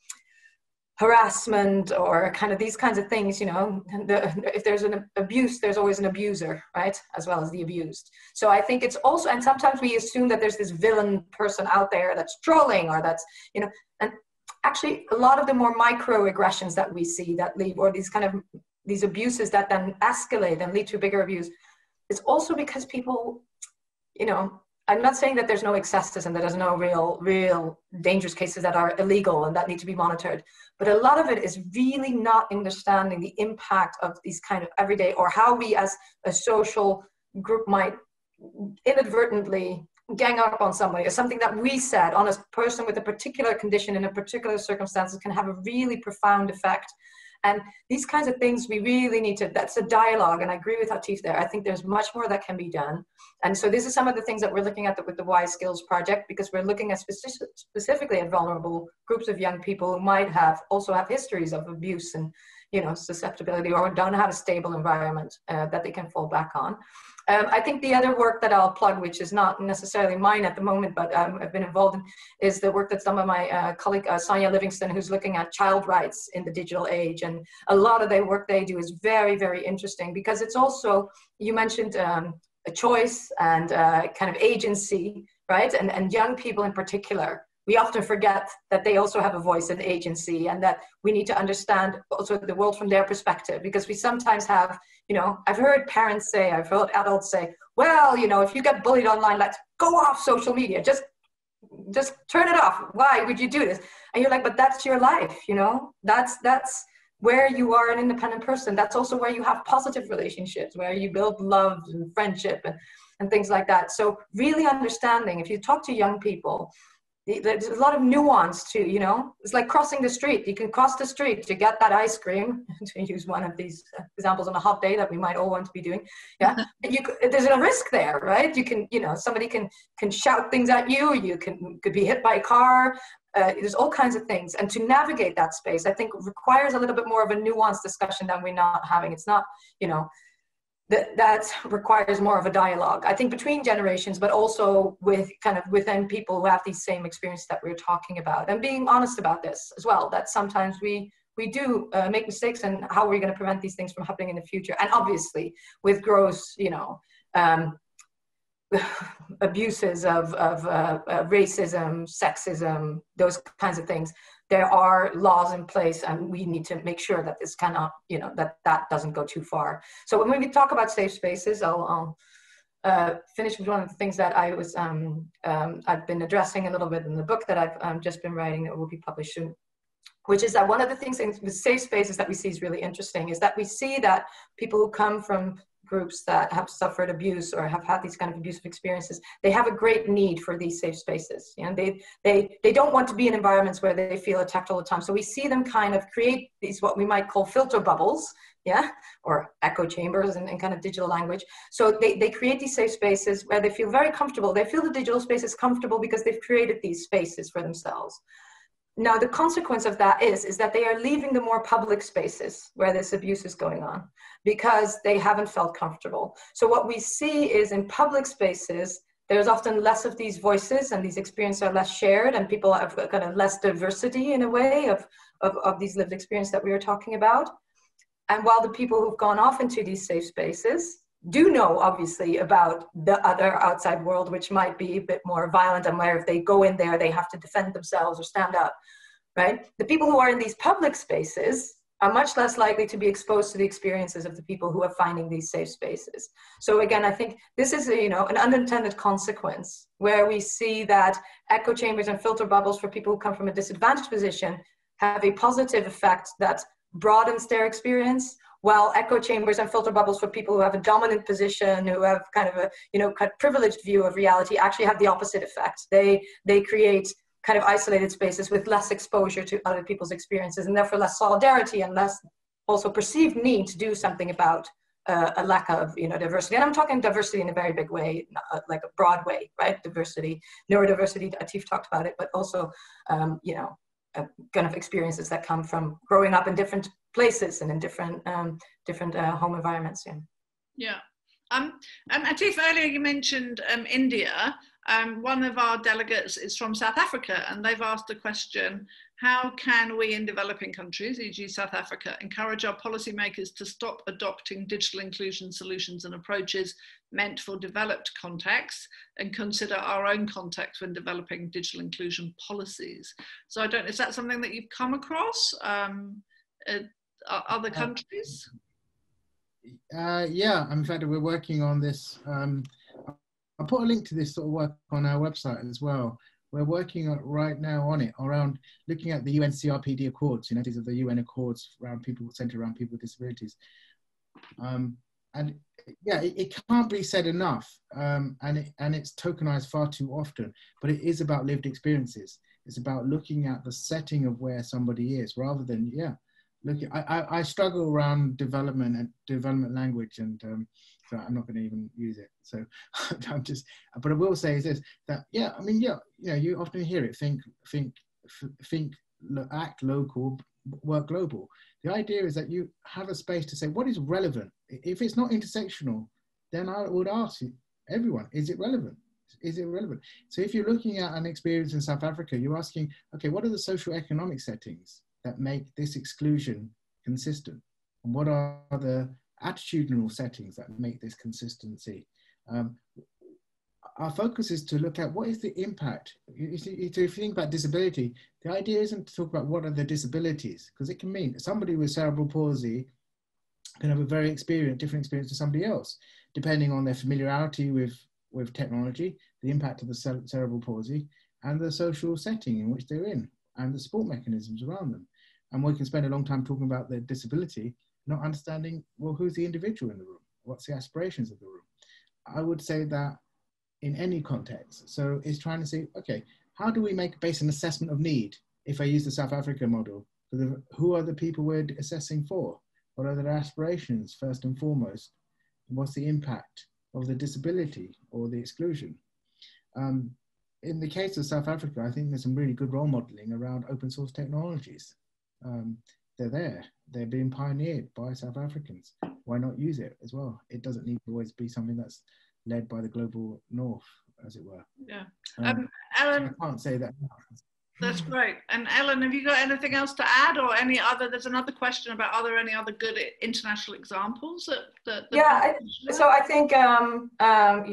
harassment or kind of these kinds of things, you know, if there's an abuse, there's always an abuser, right? As well as the abused. So I think it's also, and sometimes we assume that there's this villain person out there that's trolling or that's, you know, and actually a lot of the more microaggressions that we see that lead, or these abuses that then escalate and lead to bigger abuse, is also because people, you know, I'm not saying that there's no excesses and that there's no real dangerous cases that are illegal and that need to be monitored. But a lot of it is really not understanding the impact of these kind of everyday, or how we as a social group might inadvertently gang up on somebody, or something that we said on a person with a particular condition in a particular circumstances can have a really profound effect. And these kinds of things we really need to, that's a dialogue. And I agree with Atif there. I think there's much more that can be done. And so this is some of the things that we're looking at with the Wise Skills Project, because we're looking at specifically at vulnerable groups of young people who might also have histories of abuse and, susceptibility, or don't have a stable environment that they can fall back on. I think the other work that I'll plug, which is not necessarily mine at the moment, but I've been involved in, is the work that's done by my colleague, Sonia Livingston, who's looking at child rights in the digital age. And a lot of the work they do is very, very interesting, because it's also, you mentioned a choice and kind of agency, right? And young people in particular, we often forget that they also have a voice and agency, and that we need to understand also the world from their perspective, because we sometimes have, I've heard parents say, I've heard adults say, well, if you get bullied online, let's go off social media, just turn it off. Why would you do this? And you're like, but that's your life, that's where you are an independent person. That's also where you have positive relationships, where you build love and friendship and things like that. So really understanding, if you talk to young people, there's a lot of nuance to, it's like crossing the street. You can cross the street to get that ice cream, to use one of these examples on a hot day that we might all want to be doing. Yeah, there's a risk there, right? You can, somebody can shout things at you. You could be hit by a car. There's all kinds of things. And to navigate that space, I think requires a little bit more of a nuanced discussion than we're not having. It's not, that requires more of a dialogue, I think, between generations, but also with kind of within people who have these same experiences that we're talking about, and being honest about this as well, that sometimes we do make mistakes, and how are we going to prevent these things from happening in the future. And obviously with gross, abuses of racism, sexism, those kinds of things, there are laws in place, and we need to make sure that this cannot, that doesn't go too far. So when we talk about safe spaces, I'll finish with one of the things that I've been addressing a little bit in the book that I've just been writing, that will be published soon, which is that one of the things with safe spaces that we see is really interesting, is that we see that people who come from groups that have suffered abuse or have had these kind of abusive experiences, they have a great need for these safe spaces. They don't want to be in environments where they feel attacked all the time. So we see them kind of create these, what we might call filter bubbles, or echo chambers in kind of digital language. So they create these safe spaces where they feel very comfortable. They feel the digital space is comfortable because they've created these spaces for themselves. Now, the consequence of that is that they are leaving the more public spaces where this abuse is going on, because they haven't felt comfortable. So what we see is in public spaces, there's often less of these voices, and these experiences are less shared, and people have kind of less diversity in a way of these lived experiences that we were talking about. And while the people who've gone off into these safe spaces do know, obviously, about the other outside world, which might be a bit more violent, and where if they go in there, they have to defend themselves or stand up, right? The people who are in these public spaces are much less likely to be exposed to the experiences of the people who are finding these safe spaces. So again, I think this is an unintended consequence, where we see that echo chambers and filter bubbles for people who come from a disadvantaged position have a positive effect that broadens their experience, while echo chambers and filter bubbles for people who have a dominant position, who have kind of a kind of privileged view of reality, actually have the opposite effect. They create kind of isolated spaces with less exposure to other people's experiences, and therefore less solidarity and less also perceived need to do something about a lack of diversity. And I'm talking diversity in a very big way, like a broad way, right? Diversity, neurodiversity, Atif talked about it, but also kind of experiences that come from growing up in different places and in different home environments.
Yeah. And Atif, earlier you mentioned India. One of our delegates is from South Africa, and they've asked the question, how can we in developing countries, e.g. South Africa, encourage our policymakers to stop adopting digital inclusion solutions and approaches meant for developed contexts, and consider our own context when developing digital inclusion policies? So is that something that you've come across, other countries?
Yeah, in fact, we're working on this. I'll put a link to this sort of work on our website as well. We're working right now on it around looking at the UNCRPD Accords, you know, these are the UN Accords around people, centered around people with disabilities. And yeah, it can't be said enough, and it's tokenized far too often, but it is about lived experiences. It's about looking at the setting of where somebody is rather than, yeah, looking, I struggle around development and development language, and so I'm not going to even use it. So I'm just, but I will say is this, that, yeah, I mean, yeah, you know, you often hear it, think, act local, work global. The idea is that you have a space to say what is relevant. If it's not intersectional, then I would ask you, everyone, is it relevant? Is it relevant? So if you're looking at an experience in South Africa, you're asking, okay, what are the social economic settings that make this exclusion consistent? And what are the attitudinal settings that make this consistency? Our focus is to look at what is the impact. If you think about disability, the idea isn't to talk about what are the disabilities, because it can mean somebody with cerebral palsy can have a very different experience to somebody else, depending on their familiarity with technology, the impact of the cerebral palsy, and the social setting in which they're in, and the support mechanisms around them. And we can spend a long time talking about their disability, not understanding, well, who's the individual in the room? What's the aspirations of the room? I would say that in any context. So it's trying to say, okay, how do we base an assessment of need? If I use the South Africa model, who are the people we're assessing for? What are their aspirations, first and foremost? What's the impact of the disability or the exclusion? In the case of South Africa, I think there's some really good role modeling around open source technologies. They're there, they're being pioneered by South Africans. Why not use it as well? It doesn't need to always be something that's led by the global north, as it were.
Yeah.
Ellen, so I can't say that.
That's great. And Ellen, have you got anything else to add, or any other? There's another question about, are there any other good international examples that
yeah, so I think you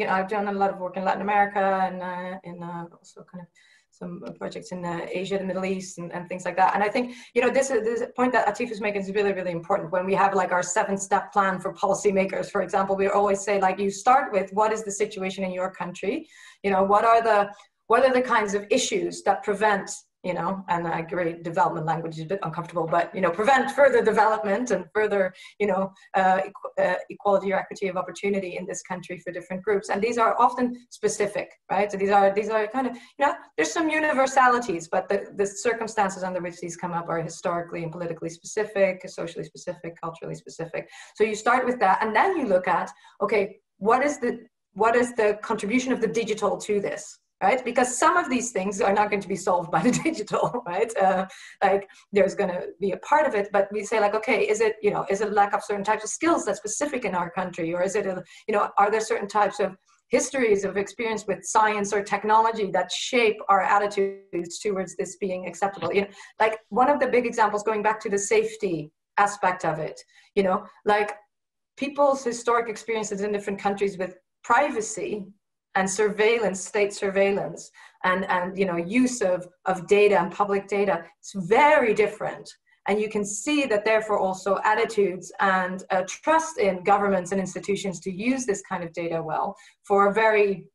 know, I've done a lot of work in Latin America and in also kind of some projects in Asia, the Middle East, and things like that. And I think, you know, this point that Atif is making is really, really important. When we have like our 7-step plan for policymakers, for example, we always say, like, you start with what is the situation in your country? You know, what are the kinds of issues that prevent, you know, and I agree, development language is a bit uncomfortable, but, you know, prevent further development and further, you know, equality or equity of opportunity in this country for different groups. And these are often specific, right? So these are kind of, you know, there's some universalities, but the circumstances under which these come up are historically and politically specific, socially specific, culturally specific. So you start with that, and then you look at, okay, what is the contribution of the digital to this? Right? Because some of these things are not going to be solved by the digital, right? Like there's going to be a part of it, but we say like, okay, is it, you know, is it lack of certain types of skills that's specific in our country? Or is it, you know, are there certain types of histories of experience with science or technology that shape our attitudes towards this being acceptable? You know, like one of the big examples, going back to the safety aspect of it, you know, like people's historic experiences in different countries with privacy and surveillance, state surveillance, and you know, use of data and public data, it's very different. And you can see that therefore also attitudes and trust in governments and institutions to use this kind of data well for very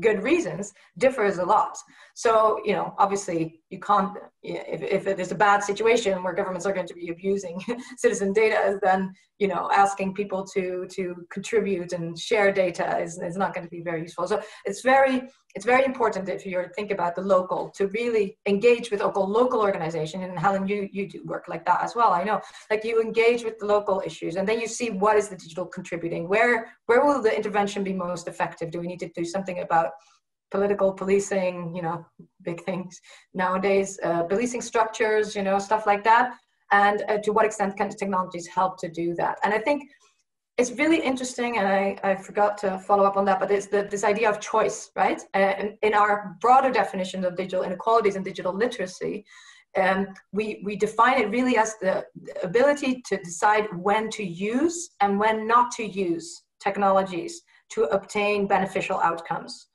good reasons differs a lot. So, you know, obviously you can't, if it is a bad situation where governments are going to be abusing citizen data, then, you know, asking people to contribute and share data is not going to be very useful. So it's very important, if you think about the local, to really engage with local organization. And Helen, you do work like that as well. I know, like you engage with the local issues, and then you see what is the digital contributing, where will the intervention be most effective? Do we need to do something about political policing, you know, big things nowadays, policing structures, you know, stuff like that. And to what extent can technologies help to do that? And I think it's really interesting, and I forgot to follow up on that, but it's this idea of choice, right? And in our broader definition of digital inequalities and digital literacy, we define it really as the ability to decide when to use and when not to use technologies to obtain beneficial outcomes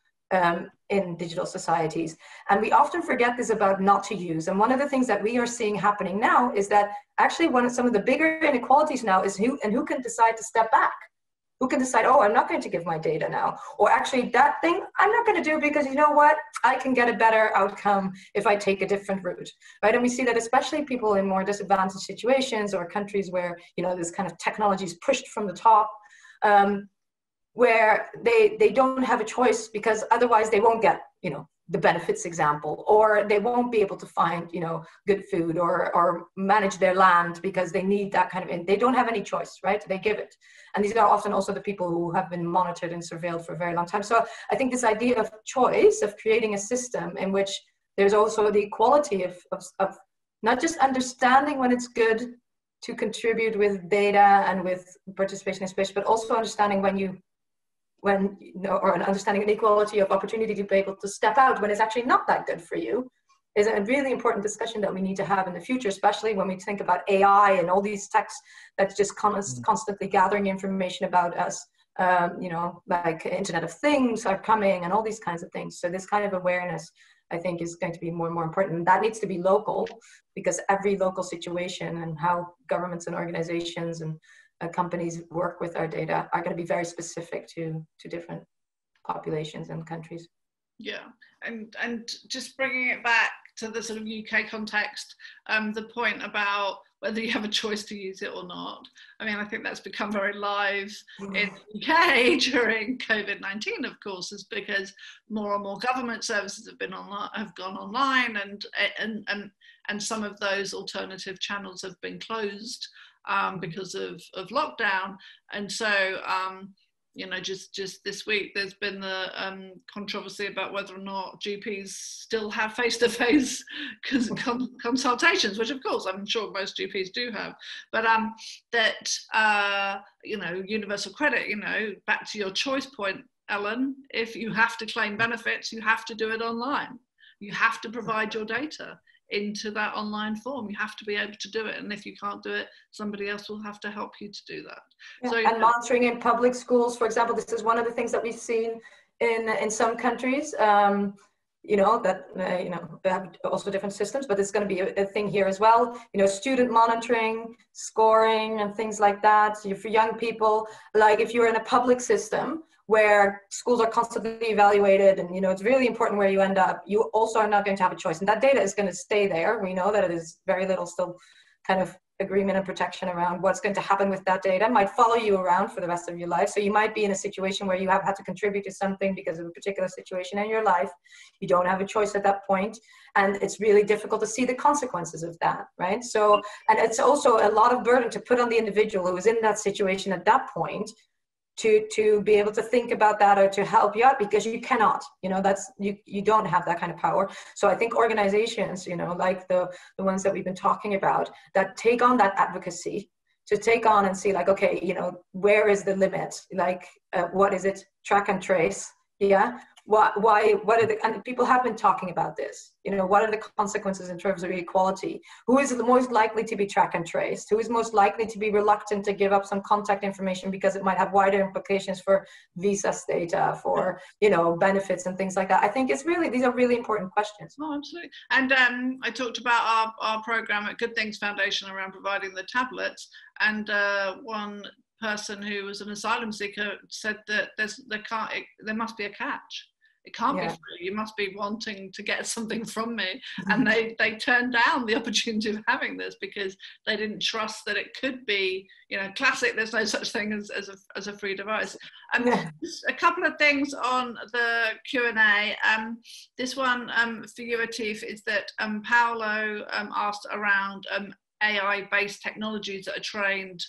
in digital societies. And we often forget this about not to use. And one of the things that we are seeing happening now is that actually some of the bigger inequalities now is who can decide to step back, who can decide, oh, I'm not going to give my data now, or actually that thing I'm not going to do because you know what, I can get a better outcome if I take a different route, right? And we see that especially people in more disadvantaged situations or countries where, you know, this kind of technology is pushed from the top, where they don't have a choice because otherwise they won't get, you know, the benefits example, or they won't be able to find, you know, good food or manage their land because they need that kind of, and they don't have any choice, right? They give it. And these are often also the people who have been monitored and surveilled for a very long time. So I think this idea of choice, of creating a system in which there's also the equality of not just understanding when it's good to contribute with data and with participation in space, but also understanding when you know, or an understanding an equality of opportunity to be able to step out when it's actually not that good for you, is a really important discussion that we need to have in the future, especially when we think about AI and all these techs that's just constantly gathering information about us. You know, like Internet of Things are coming and all these kinds of things. So this kind of awareness, I think, is going to be more and more important. And that needs to be local, because every local situation and how governments and organizations and companies work with our data are going to be very specific to different populations and countries.
Yeah, and just bringing it back to the sort of UK context, the point about whether you have a choice to use it or not. I mean, I think that's become very live in the UK during COVID-19, of course, is because more and more government services have been online, have gone online, and some of those alternative channels have been closed because of lockdown. And so, you know, just this week, there's been the controversy about whether or not GPs still have face-to-face consultations, which of course I'm sure most GPs do have, but that, you know, universal credit, you know, back to your choice point, Ellen, if you have to claim benefits, you have to do it online. You have to provide your data into that online form. You have to be able to do it, and if you can't do it, somebody else will have to help you to do that.
Yeah.
So,
and monitoring in public schools, for example, this is one of the things that we've seen in some countries. You know, that you know, they have also different systems, but it's going to be a thing here as well. You know, student monitoring, scoring, and things like that. So for young people, like if you're in a public system where schools are constantly evaluated, and you know, it's really important where you end up, you also are not going to have a choice, and that data is going to stay there. We know that it is very little still kind of agreement and protection around what's going to happen with that data. It might follow you around for the rest of your life. So you might be in a situation where you have had to contribute to something because of a particular situation in your life. You don't have a choice at that point, and it's really difficult to see the consequences of that, right? So, and it's also a lot of burden to put on the individual who is in that situation at that point to be able to think about that or to help you out, because you cannot, you know, that's, you don't have that kind of power. So I think organizations, you know, like the ones that we've been talking about, that take on that advocacy, to take on and see like, okay, you know, where is the limit? Like, what is it? Track and trace. Yeah. What are the, and people have been talking about this, you know, what are the consequences in terms of equality? Who is the most likely to be track and traced? Who is most likely to be reluctant to give up some contact information because it might have wider implications for visa data, for, you know, benefits and things like that? I think it's really, these are really important questions.
Oh, absolutely. And I talked about our program at Good Things Foundation around providing the tablets, and one person who was an asylum seeker said that there must be a catch. It can't be free. You must be wanting to get something from me. And they turned down the opportunity of having this because they didn't trust that it could be, you know, classic. There's no such thing as a free device. A couple of things on the Q&A. This one for you, Atif, is that Paolo asked around AI-based technologies that are trained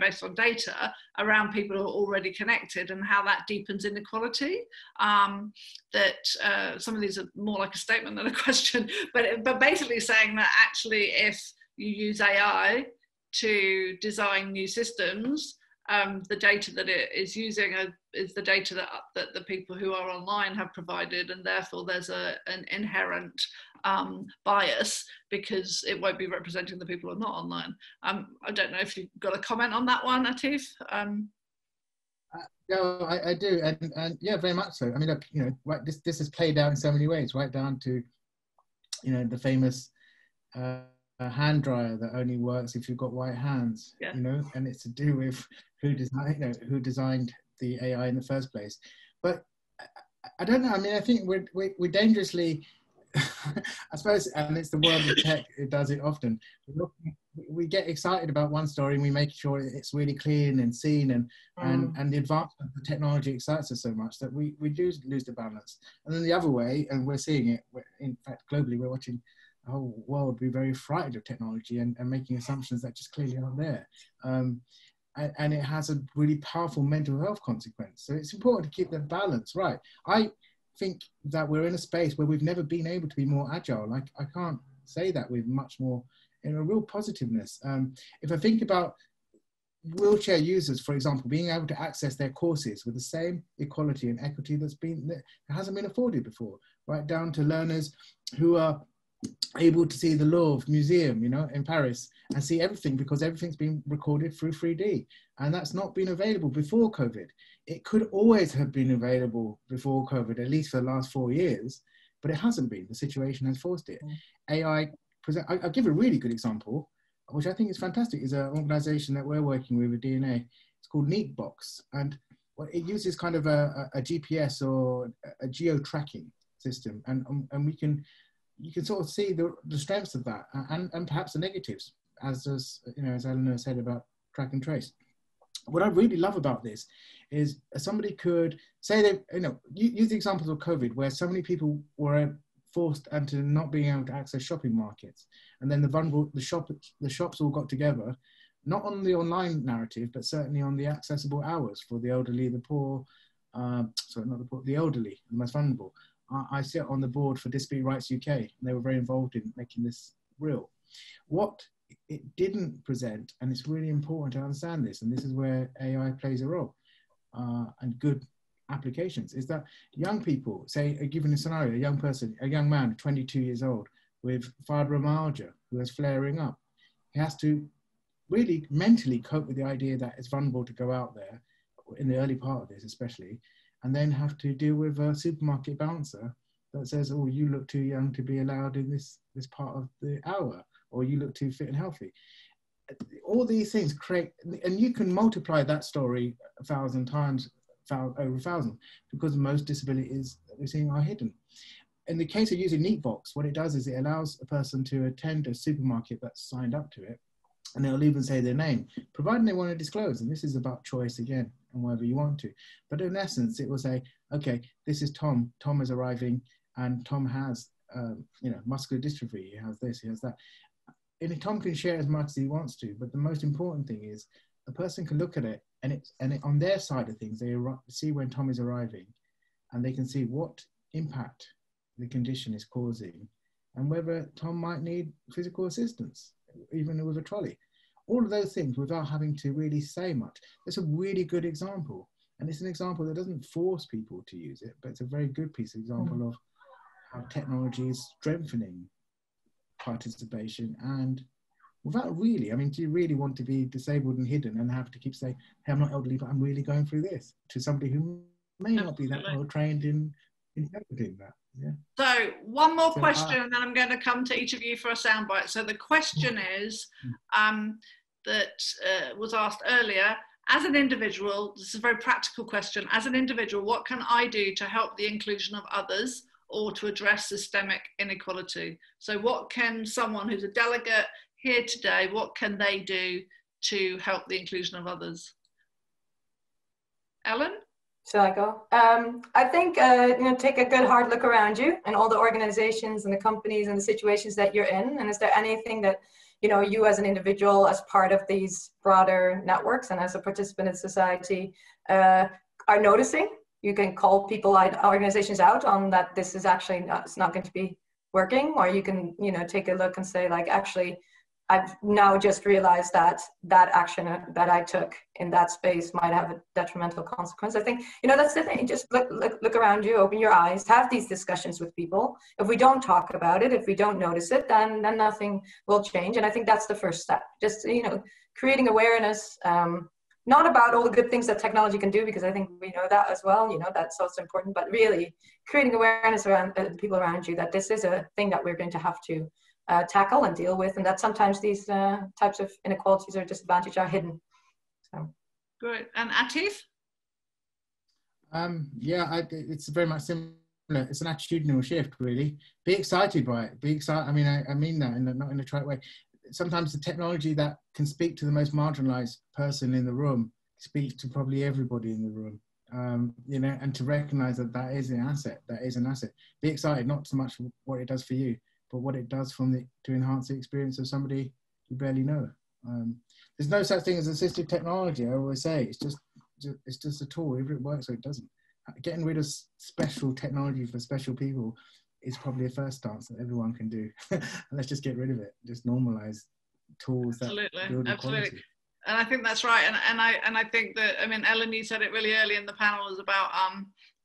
based on data around people who are already connected, and how that deepens inequality. That some of these are more like a statement than a question, but basically saying that actually if you use AI to design new systems, the data that it is using is the data that the people who are online have provided, and therefore there's an inherent bias because it won't be representing the people who are not online. I don't know if you've got a comment on that one, Atif.
No, I do, and yeah, very much so. I mean, look, you know, right, this is played out in so many ways, right down to, you know, the famous hand dryer that only works if you've got white hands,
Yeah.
you know, and it's to do with who designed the AI in the first place. But I don't know. I mean, I think we're dangerously, I suppose, and it's the world of tech. It does it often. We get excited about one story and we make sure it's really clean and seen, and the advancement of the technology excites us so much that we do lose the balance. And then the other way, and we're seeing it. In fact, globally, we're watching the whole world be very frightened of technology and making assumptions that just clearly aren't there. And it has a really powerful mental health consequence. So it's important to keep the balance right. I think that we're in a space where we've never been able to be more agile. Like, I can't say that with much more, in a real positiveness. If I think about wheelchair users, for example, being able to access their courses with the same equality and equity that hasn't been afforded before, right down to learners who are able to see the Louvre Museum, you know, in Paris, and see everything because everything's been recorded through 3D. And that's not been available before COVID. It could always have been available before COVID, at least for the last 4 years, but it hasn't been. The situation has forced it. AI, I'll give a really good example, which I think is fantastic, is an organization that we're working with DNA. It's called Neatbox. And it uses kind of a GPS or a geo-tracking system. And you can sort of see the strengths of that and perhaps the negatives, as Eleanor said about track and trace. What I really love about this is somebody could say use the examples of COVID, where so many people were forced into not being able to access shopping markets, and then the shops all got together, not on the online narrative, but certainly on the accessible hours for the elderly, the poor, the elderly, the most vulnerable. I sit on the board for Disability Rights UK, and they were very involved in making this real. What it didn't present, and it's really important to understand this, and this is where AI plays a role, and good applications, is that young people, say, given a scenario, a young man, 22 years old, with fibromyalgia, who is flaring up, he has to really mentally cope with the idea that it's vulnerable to go out there, in the early part of this especially, and then have to deal with a supermarket bouncer that says, oh, you look too young to be allowed in this part of the hour, or you look too fit and healthy. All these things create, and you can multiply that story 1,000 times, over 1,000, because most disabilities that we're seeing are hidden. In the case of using Neatbox, what it does is it allows a person to attend a supermarket that's signed up to it, and they'll even say their name, providing they want to disclose. And this is about choice again, and whatever you want to. But in essence, it will say, okay, this is Tom. Tom is arriving, and Tom has, muscular dystrophy. He has this, he has that. And Tom can share as much as he wants to. But the most important thing is a person can look at it, and on their side of things, they see when Tom is arriving, and they can see what impact the condition is causing, and whether Tom might need physical assistance, even with a trolley. All of those things without having to really say much. It's a really good example. And it's an example that doesn't force people to use it, but it's a very good piece of example of how technology is strengthening participation. And without really, I mean, do you really want to be disabled and hidden and have to keep saying, hey, I'm not elderly, but I'm really going through this, to somebody who may not be that well trained in interpreting that. Yeah.
So one more question, and then I'm going to come to each of you for a soundbite. So the question is, that was asked earlier, as an individual, this is a very practical question, as an individual, what can I do to help the inclusion of others or to address systemic inequality? So what can someone who's a delegate here today, what can they do to help the inclusion of others? Ellen?
Shall I go? I think, take a good hard look around you and all the organizations and the companies and the situations that you're in. And is there anything that, you as an individual, as part of these broader networks and as a participant in society, are noticing? You can call people, organizations out on that this is actually it's not going to be working, or you can, take a look and say, like, actually, I've now just realized that that action that I took in that space might have a detrimental consequence. I think, that's the thing. Just look around you, open your eyes, have these discussions with people. If we don't talk about it, if we don't notice it, then nothing will change. And I think that's the first step. Just, creating awareness, not about all the good things that technology can do, because I think we know that as well, that's also important, but really creating awareness around the people around you that this is a thing that we're going to have to tackle and deal with, and that sometimes these types of inequalities or disadvantage are hidden. So.
Great. And Atif?
Yeah, it's very much similar. It's an attitudinal shift, really. Be excited by it. Be excited. I mean, I mean that, not in a trite way. Sometimes the technology that can speak to the most marginalized person in the room speaks to probably everybody in the room. You know, and to recognize that that is an asset. That is an asset. Be excited, not so much what it does for you, but what it does to enhance the experience of somebody you barely know. There's no such thing as assistive technology. I always say it's just a tool. Either it works or it doesn't. Getting rid of special technology for special people is probably a first stance that everyone can do. Let's just get rid of it. Just normalize tools that build equality.
And I think that's right. And I think that, I mean, Ellen, you said it really early in the panel, was about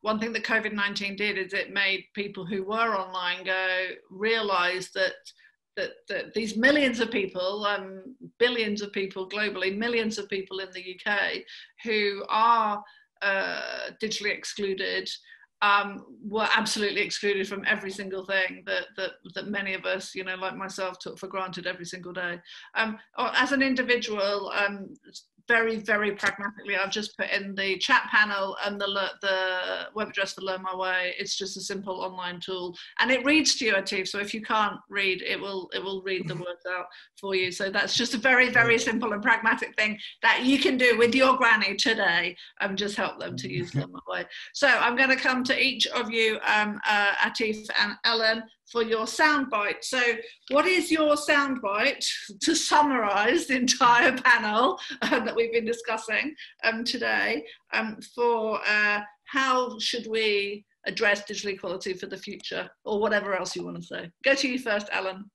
one thing that COVID-19 did is it made people who were online realize that these millions of people, billions of people globally, millions of people in the UK who are digitally excluded, were absolutely excluded from every single thing that many of us, you know, like myself, took for granted every single day. As an individual, very, very pragmatically, I've just put in the chat panel and the web address for Learn My Way. It's just a simple online tool, and it reads to you, Atif. So if you can't read, it will read the words out for you. So that's just a very, very simple and pragmatic thing that you can do with your granny today, and just help them to use Learn My Way. So I'm going to come to each of you, Atif and Ellen, for your soundbite. So what is your soundbite to summarize the entire panel that we've been discussing today for how should we address digital equality for the future, or whatever else you want to say? Go to you first, Ellen.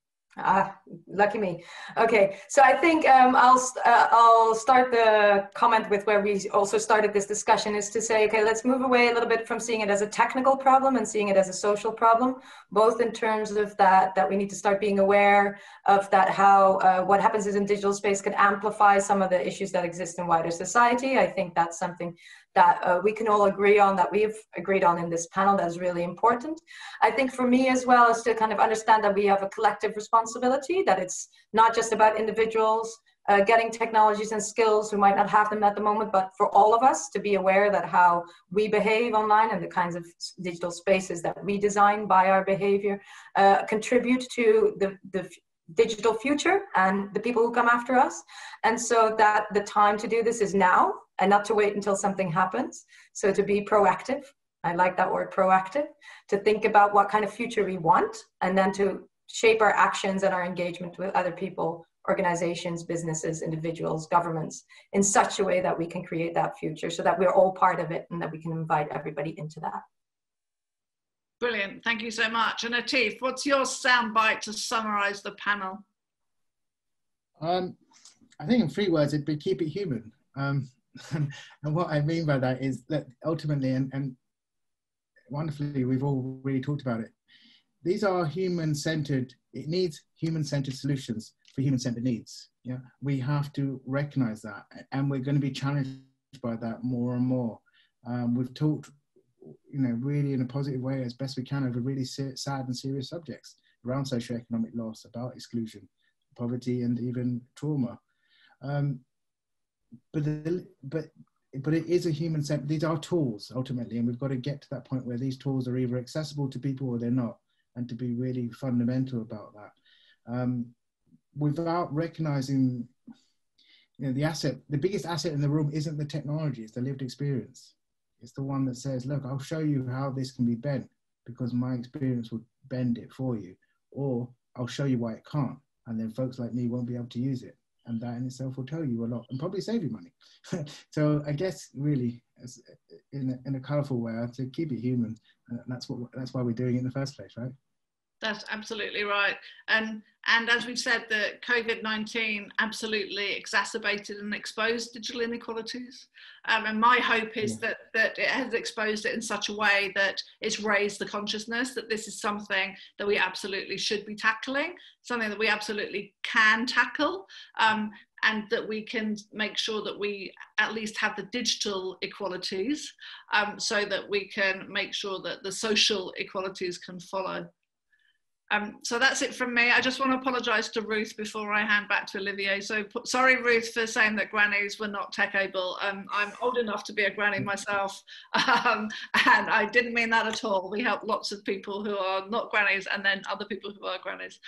Lucky me. Okay, so I think I'll start the comment with where we also started this discussion, is to say, okay, let's move away a little bit from seeing it as a technical problem and seeing it as a social problem, both in terms of that we need to start being aware of that, how what happens in digital space can amplify some of the issues that exist in wider society. I think that's something that we can all agree on, that we've agreed on in this panel, that is really important. I think for me as well is to kind of understand that we have a collective responsibility, that it's not just about individuals getting technologies and skills who might not have them at the moment, but for all of us to be aware that how we behave online and the kinds of digital spaces that we design by our behavior contribute to the digital future and the people who come after us. And so that the time to do this is now, and not to wait until something happens. So to be proactive, I like that word, proactive, to think about what kind of future we want, and then to shape our actions and our engagement with other people, organizations, businesses, individuals, governments, in such a way that we can create that future, so that we're all part of it and that we can invite everybody into that.
Brilliant, thank you so much. And Atif, what's your soundbite to summarize the panel?
I think in 3 words, it'd be keep it human. And what I mean by that is that ultimately, and wonderfully, we've all really talked about it, these are human-centered, it needs human-centered solutions for human-centered needs. Yeah, we have to recognize that, and we're going to be challenged by that more and more. We've talked, you know, really in a positive way as best we can over really sad and serious subjects around socioeconomic loss, about exclusion, poverty, and even trauma. But it is a human centered, these are tools ultimately, and we've got to get to that point where these tools are either accessible to people or they're not, and to be really fundamental about that. Without recognizing, you know, the biggest asset in the room isn't the technology, it's the lived experience. It's the one that says, look, I'll show you how this can be bent because my experience will bend it for you, or I'll show you why it can't, and then folks like me won't be able to use it. And that in itself will tell you a lot and probably save you money. So I guess really, in a colourful way, I'd say keep it human. And that's why we're doing it in the first place, right?
That's absolutely right. And as we've said, the COVID-19 absolutely exacerbated and exposed digital inequalities. And my hope is that it has exposed it in such a way that it's raised the consciousness that this is something that we absolutely should be tackling, something that we absolutely can tackle, and that we can make sure that we at least have the digital equalities, so that we can make sure that the social equalities can follow. So that's it from me. I just want to apologise to Ruth before I hand back to Olivier. So sorry, Ruth, for saying that grannies were not tech able. I'm old enough to be a granny myself, and I didn't mean that at all. We help lots of people who are not grannies, and then other people who are grannies.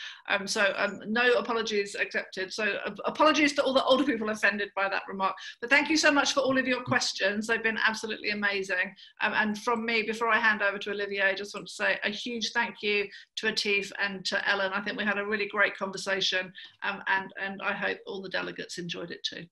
No apologies accepted. So apologies to all the older people offended by that remark. But thank you so much for all of your questions. They've been absolutely amazing. And from me, before I hand over to Olivier, I just want to say a huge thank you to Atif and to Ellen. I think we had a really great conversation, and I hope all the delegates enjoyed it too.